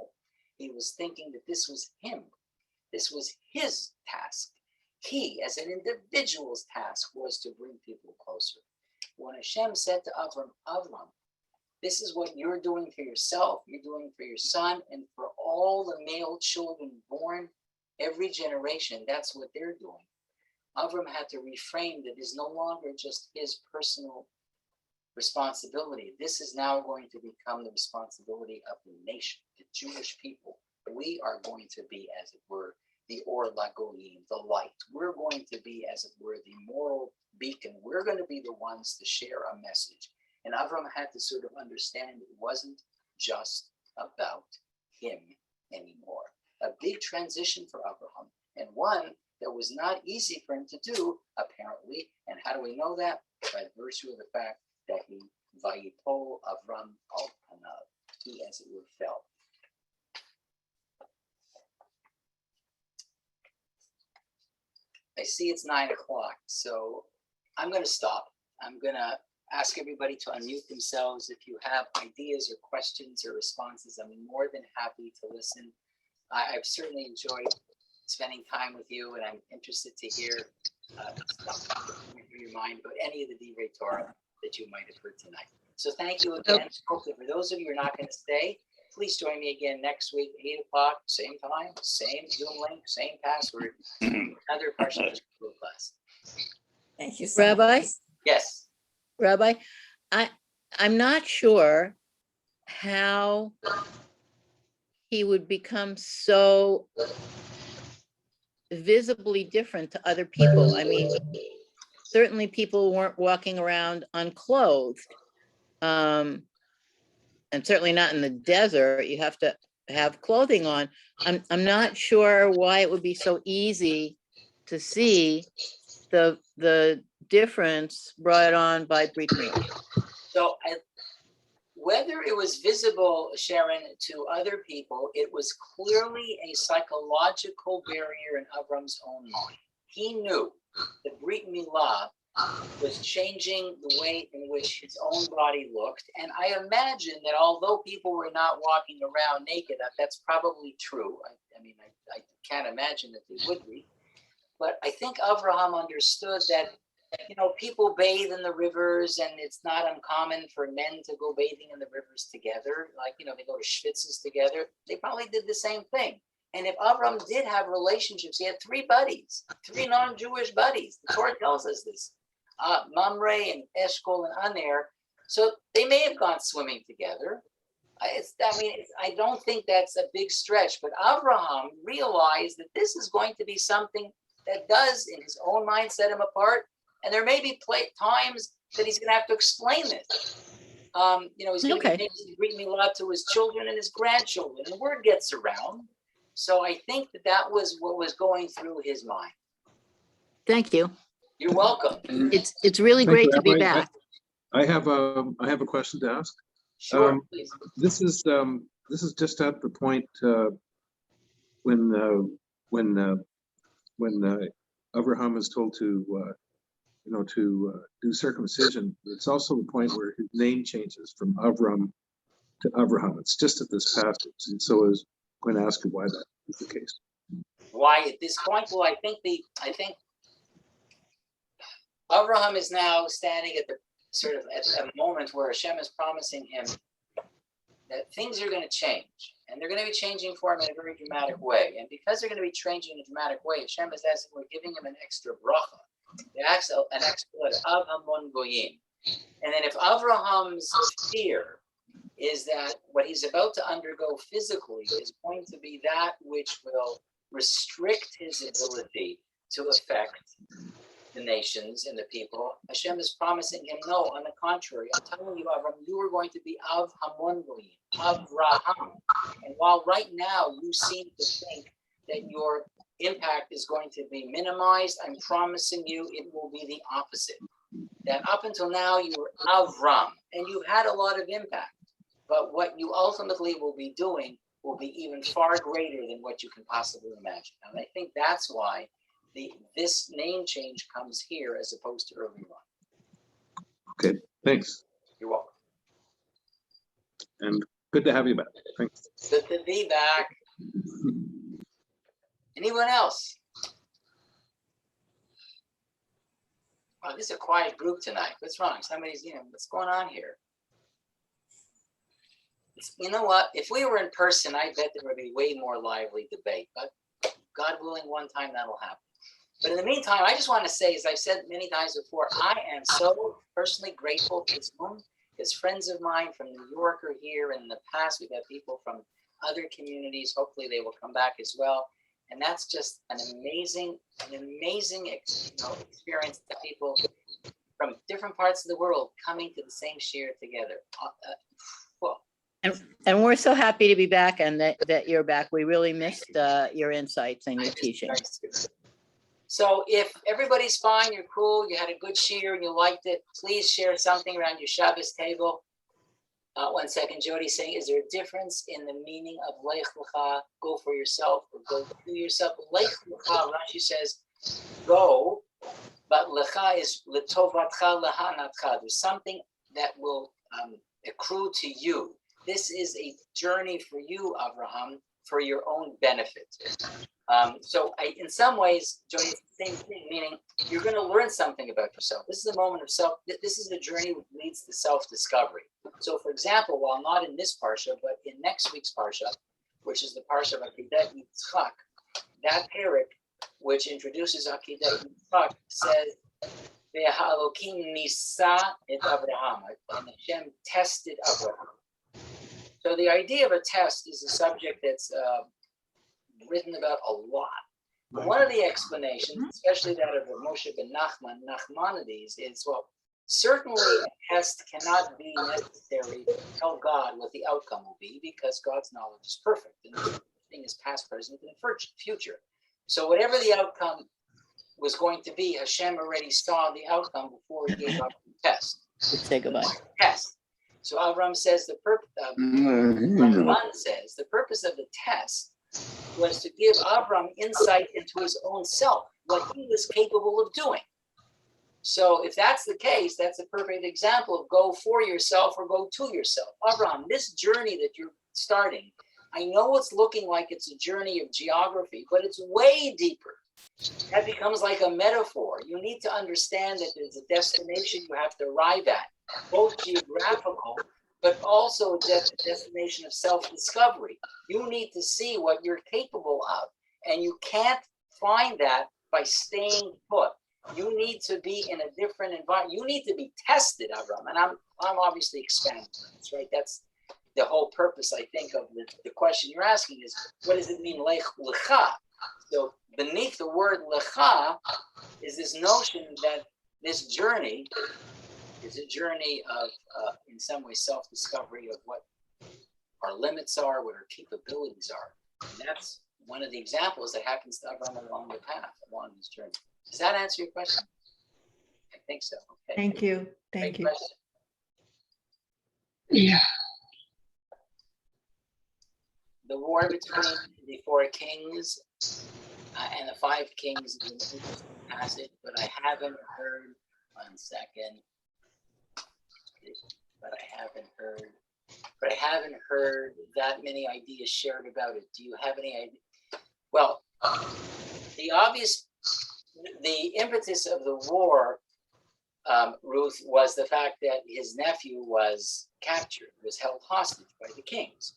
he was thinking that this was him. This was his task. He, as an individual's task, was to bring people closer. When Hashem said to Avraham, this is what you're doing for yourself, you're doing for your son, and for all the male children born, every generation, that's what they're doing. Avraham had to reframe that is no longer just his personal responsibility. This is now going to become the responsibility of the nation, the Jewish people. We are going to be, as it were, the Or Lagoyim, the light. We're going to be, as it were, the moral beacon. We're going to be the ones to share a message. And Avraham had to sort of understand it wasn't just about him anymore. A big transition for Avraham, and one that was not easy for him to do, apparently. And how do we know that? By virtue of the fact that he, Vayipol Avram al Panav, he, as it were, fell. I see it's 9 o'clock, so I'm going to stop. I'm going to ask everybody to unmute themselves. If you have ideas or questions or responses, I'm more than happy to listen. I've certainly enjoyed spending time with you, and I'm interested to hear stuff in your mind about any of the Divrei Torah that you might have heard tonight. So thank you again. Hopefully, for those of you who are not going to stay, please join me again next week, 8 o'clock, same time, same Zoom link, same password, another Parshat class. Thank you so Rabbi? much. Yes. Rabbi, I'm not sure how he would become so visibly different to other people. I mean, certainly people weren't walking around unclothed. And certainly not in the desert. You have to have clothing on. I'm not sure why it would be so easy to see the difference brought on by Brit Mila. So whether it was visible, Sharon, to other people, it was clearly a psychological barrier in Avram's own mind. He knew that Brit Milah was changing the way in which his own body looked. And I imagine that although people were not walking around naked, that's probably true. I mean, I can't imagine that they would be. But I think Avraham understood that, you know, people bathe in the rivers, and it's not uncommon for men to go bathing in the rivers together. Like, you know, they go to schwitzes together. They probably did the same thing. And if Avraham did have relationships, he had 3 buddies, 3 non-Jewish buddies. The Torah tells us this. Mamre and Eshkol and Aner. So they may have gone swimming together. I don't think that's a big stretch. But Avraham realized that this is going to be something that does, in his own mind, set him apart. And there may be times that he's going to have to explain this. You know, he's going to be making Brit Milah to his children and his grandchildren, and the word gets around. So I think that was what was going through his mind. Thank you. You're welcome. It's really great to be back. I have a question to ask. Sure, please. This is just at the point when Avraham is told to do circumcision. It's also the point where his name changes from Avram to Avraham. It's just at this passage, and so I was going to ask you why that is the case. Why at this point? Well, I think Avraham is now standing at a moment where Hashem is promising him that things are going to change, and they're going to be changing for him in a very dramatic way. And because they're going to be changing in a dramatic way, Hashem is asking, we're giving him an extra bracha, an extra av hamon goyim. And then if Avraham's fear is that what he's about to undergo physically is going to be that which will restrict his ability to affect the nations and the people, Hashem is promising him, no, on the contrary, I'm telling you, Avram, you are going to be Av Hamon Goyim, Avraham. And while right now you seem to think that your impact is going to be minimized, I'm promising you it will be the opposite. That up until now you were Avram, and you had a lot of impact. But what you ultimately will be doing will be even far greater than what you can possibly imagine. And I think that's why this name change comes here as opposed to earlier on. Okay, thanks. You're welcome. And good to have you back. Thanks. Good to be back. Anyone else? Wow, this is a quiet group tonight. What's wrong? Somebody's, what's going on here? You know what? If we were in person, I bet there would be way more lively debate. But God willing, one time that'll happen. But in the meantime, I just want to say, as I've said many times before, I am so personally grateful to Zoom. Because friends of mine from New York are here, and in the past we've had people from other communities. Hopefully they will come back as well. And that's just an amazing experience that people from different parts of the world coming to the same shiur together. And we're so happy to be back, and that you're back. We really missed your insights and your teaching. So if everybody's fine, you're cool, you had a good shiur and you liked it, please share something around your Shabbos table. 1 second, Jody's saying, is there a difference in the meaning of Lech Lecha, go for yourself, or go to yourself? Lech Lecha, Rashi says, go, but Lecha is letovatcha lehanatcha. There's something that will accrue to you. This is a journey for you, Avraham, for your own benefit. In some ways, Jody, it's the same thing, meaning you're going to learn something about yourself. This is a moment of this is a journey which leads to self-discovery. So, for example, while not in this Parsha, but in next week's Parsha, which is the Parsha of Akedat Yitzchak, that parak, which introduces Akedat Yitzchak, says, Ve'ha'alokim nisa et Avraham, and Hashem tested Avraham. So the idea of a test is a subject that's written about a lot. One of the explanations, especially that of Moshe ben Nachmanides, is, well, certainly a test cannot be necessary to tell God what the outcome will be, because God's knowledge is perfect and everything is past, present, and future. So whatever the outcome was going to be, Hashem already saw the outcome before he gave up the test. Let's say goodbye. Test. So Avraham says the purpose of the test was to give Avraham insight into his own self, what he was capable of doing. So if that's the case, that's a perfect example of go for yourself or go to yourself. Avraham, this journey that you're starting, I know it's looking like it's a journey of geography, but it's way deeper. That becomes like a metaphor. You need to understand that there's a destination you have to arrive at, both geographical, but also a destination of self-discovery. You need to see what you're capable of, and you can't find that by staying put. You need to be in a different environment. You need to be tested, Avraham. And I'm obviously expanding on this, right? That's the whole purpose, I think, of the question you're asking is, what does it mean, Lecha? So beneath the word Lecha is this notion that this journey is a journey of, in some way, self-discovery of what our limits are, what our capabilities are. And that's one of the examples that happens to Avraham along the path, along this journey. Does that answer your question? I think so. Okay. Thank you. Thank Great you. question. Yeah. The war between the 4 kings and the 5 kings is an interesting passage, but I haven't heard, one second, but I haven't heard that many ideas shared about it. Do you have any idea? Well, the impetus of the war, Ruth, was the fact that his nephew was captured, was held hostage by the kings.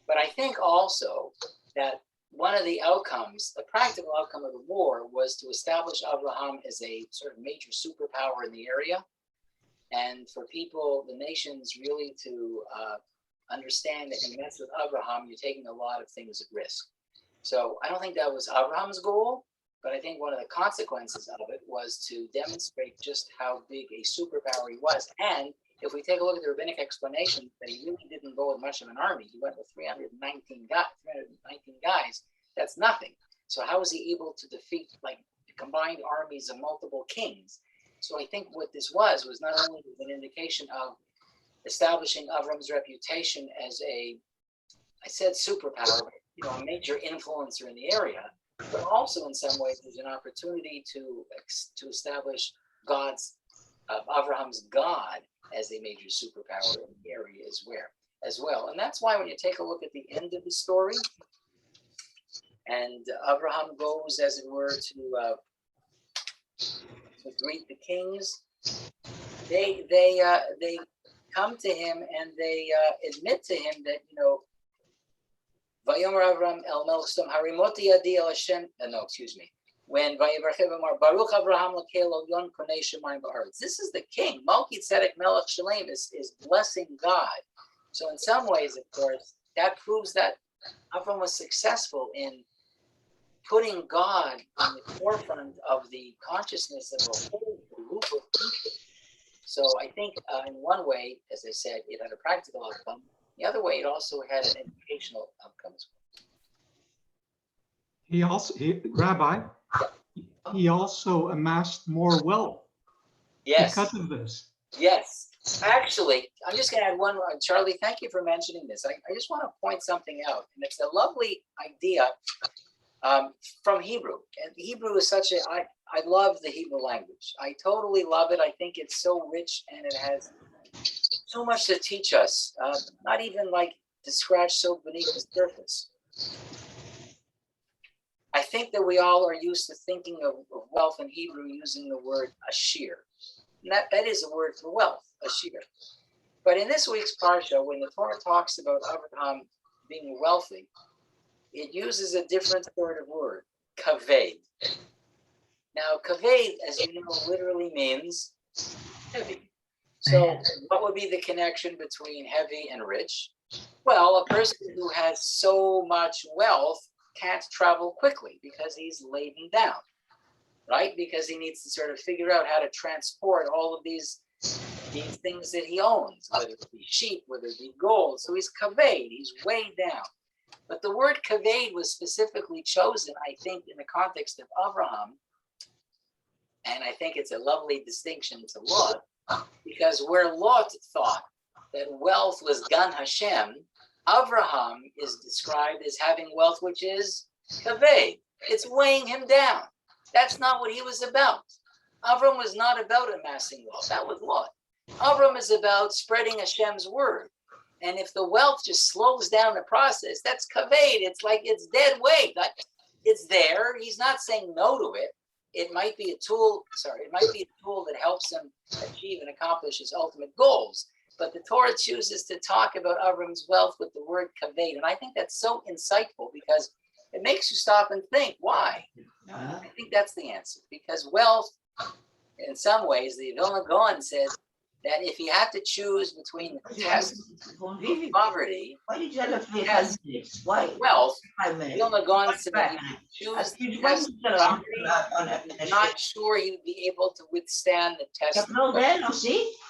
But I think also that one of the outcomes, the practical outcome of the war, was to establish Avraham as a sort of major superpower in the area, and for people, the nations, really to understand that you mess with Avraham, you're taking a lot of things at risk. So I don't think that was Abraham's goal, but I think one of the consequences of it was to demonstrate just how big a superpower he was. And if we take a look at the rabbinic explanation, that he really didn't go with much of an army. He went with 319 guys. That's nothing. So how was he able to defeat like the combined armies of multiple kings? So I think what this was not only an indication of establishing Avram's reputation as I said superpower, but, a major influencer in the area, but also in some ways there's an opportunity to establish Avraham's God as a major superpower in the area as well. And that's why when you take a look at the end of the story, and Avraham goes, as it were, to greet the kings, they come to him and they admit to him that, Vayomer Avram el Melech Sodom harimoti yadi el Hashem. When Vayivarchev Amar Baruch Avraham Lakel Yon Konei Shemayim Ba'aretz. This is the king. Malki Tzedek Melech Shalem is blessing God. So in some ways, of course, that proves that Avram was successful in putting God in the forefront of the consciousness of a whole group of people. So I think in one way, as I said, it had a practical outcome. The other way, it also had an educational outcome as well. Rabbi, he also amassed more wealth because of this. Yes. Actually, I'm just going to add one more. Charlie, thank you for mentioning this. I just want to point something out. And it's a lovely idea from Hebrew. And Hebrew is I love the Hebrew language. I totally love it. I think it's so rich and it has so much to teach us. Not even like to scratch so beneath the surface. I think that we all are used to thinking of wealth in Hebrew using the word Shiur. And that is a word for wealth, Shiur. But in this week's Parsha, when the Torah talks about Avraham being wealthy, it uses a different sort of word, kaved. Now, kaved, as you know, literally means heavy. So what would be the connection between heavy and rich? Well, a person who has so much wealth can't travel quickly because he's laden down, right? Because he needs to sort of figure out how to transport all of these things that he owns, whether it be sheep, whether it be gold. So he's kaved, he's weighed down. But the word kaved was specifically chosen, I think, in the context of Avraham. And I think it's a lovely distinction to Lot, because where Lot thought that wealth was Gan Hashem, Avraham is described as having wealth which is kaved. It's weighing him down. That's not what he was about. Avraham was not about amassing wealth. That was Lot. Avraham is about spreading Hashem's word. And if the wealth just slows down the process, that's kaved. It's like it's dead weight. It's there. He's not saying no to it. It might be a tool. It might be a tool that helps him achieve and accomplish his ultimate goals. But the Torah chooses to talk about Avram's wealth with the word kaved. And I think that's so insightful because it makes you stop and think, why? I think that's the answer. Because wealth, in some ways, the Vilna Gaon said that if he had to choose between the test of poverty and wealth, Vilna Gaon said that he would choose the test of poverty. I'm not sure he would be able to withstand the test of wealth.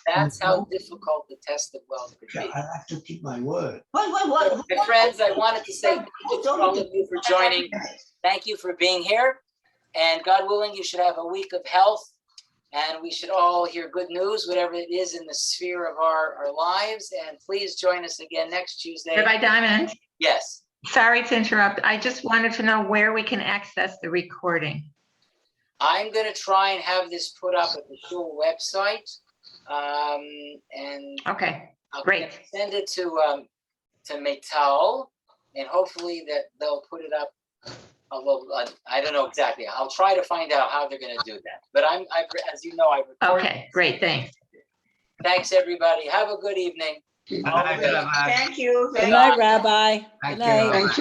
That's how difficult the test of wealth could be. I have to keep my word. So, my friends, I wanted to say thank you to all of you for joining. Thank you for being here. And God willing, you should have a week of health. And we should all hear good news, whatever it is in the sphere of our lives. And please join us again next Tuesday. Rabbi Diamond, Yes. sorry to interrupt. I just wanted to know where we can access the recording. I'm going to try and have this put up at the Shiur website. And Okay, I'll great. send it to Metal, and hopefully that they'll put it up. Although I don't know exactly. I'll try to find out how they're going to do that. But as you know, I've recorded. Okay, great, thanks. Thanks, everybody. Have a good evening. Thank you. Good night, Rabbi. Good night. Thank you.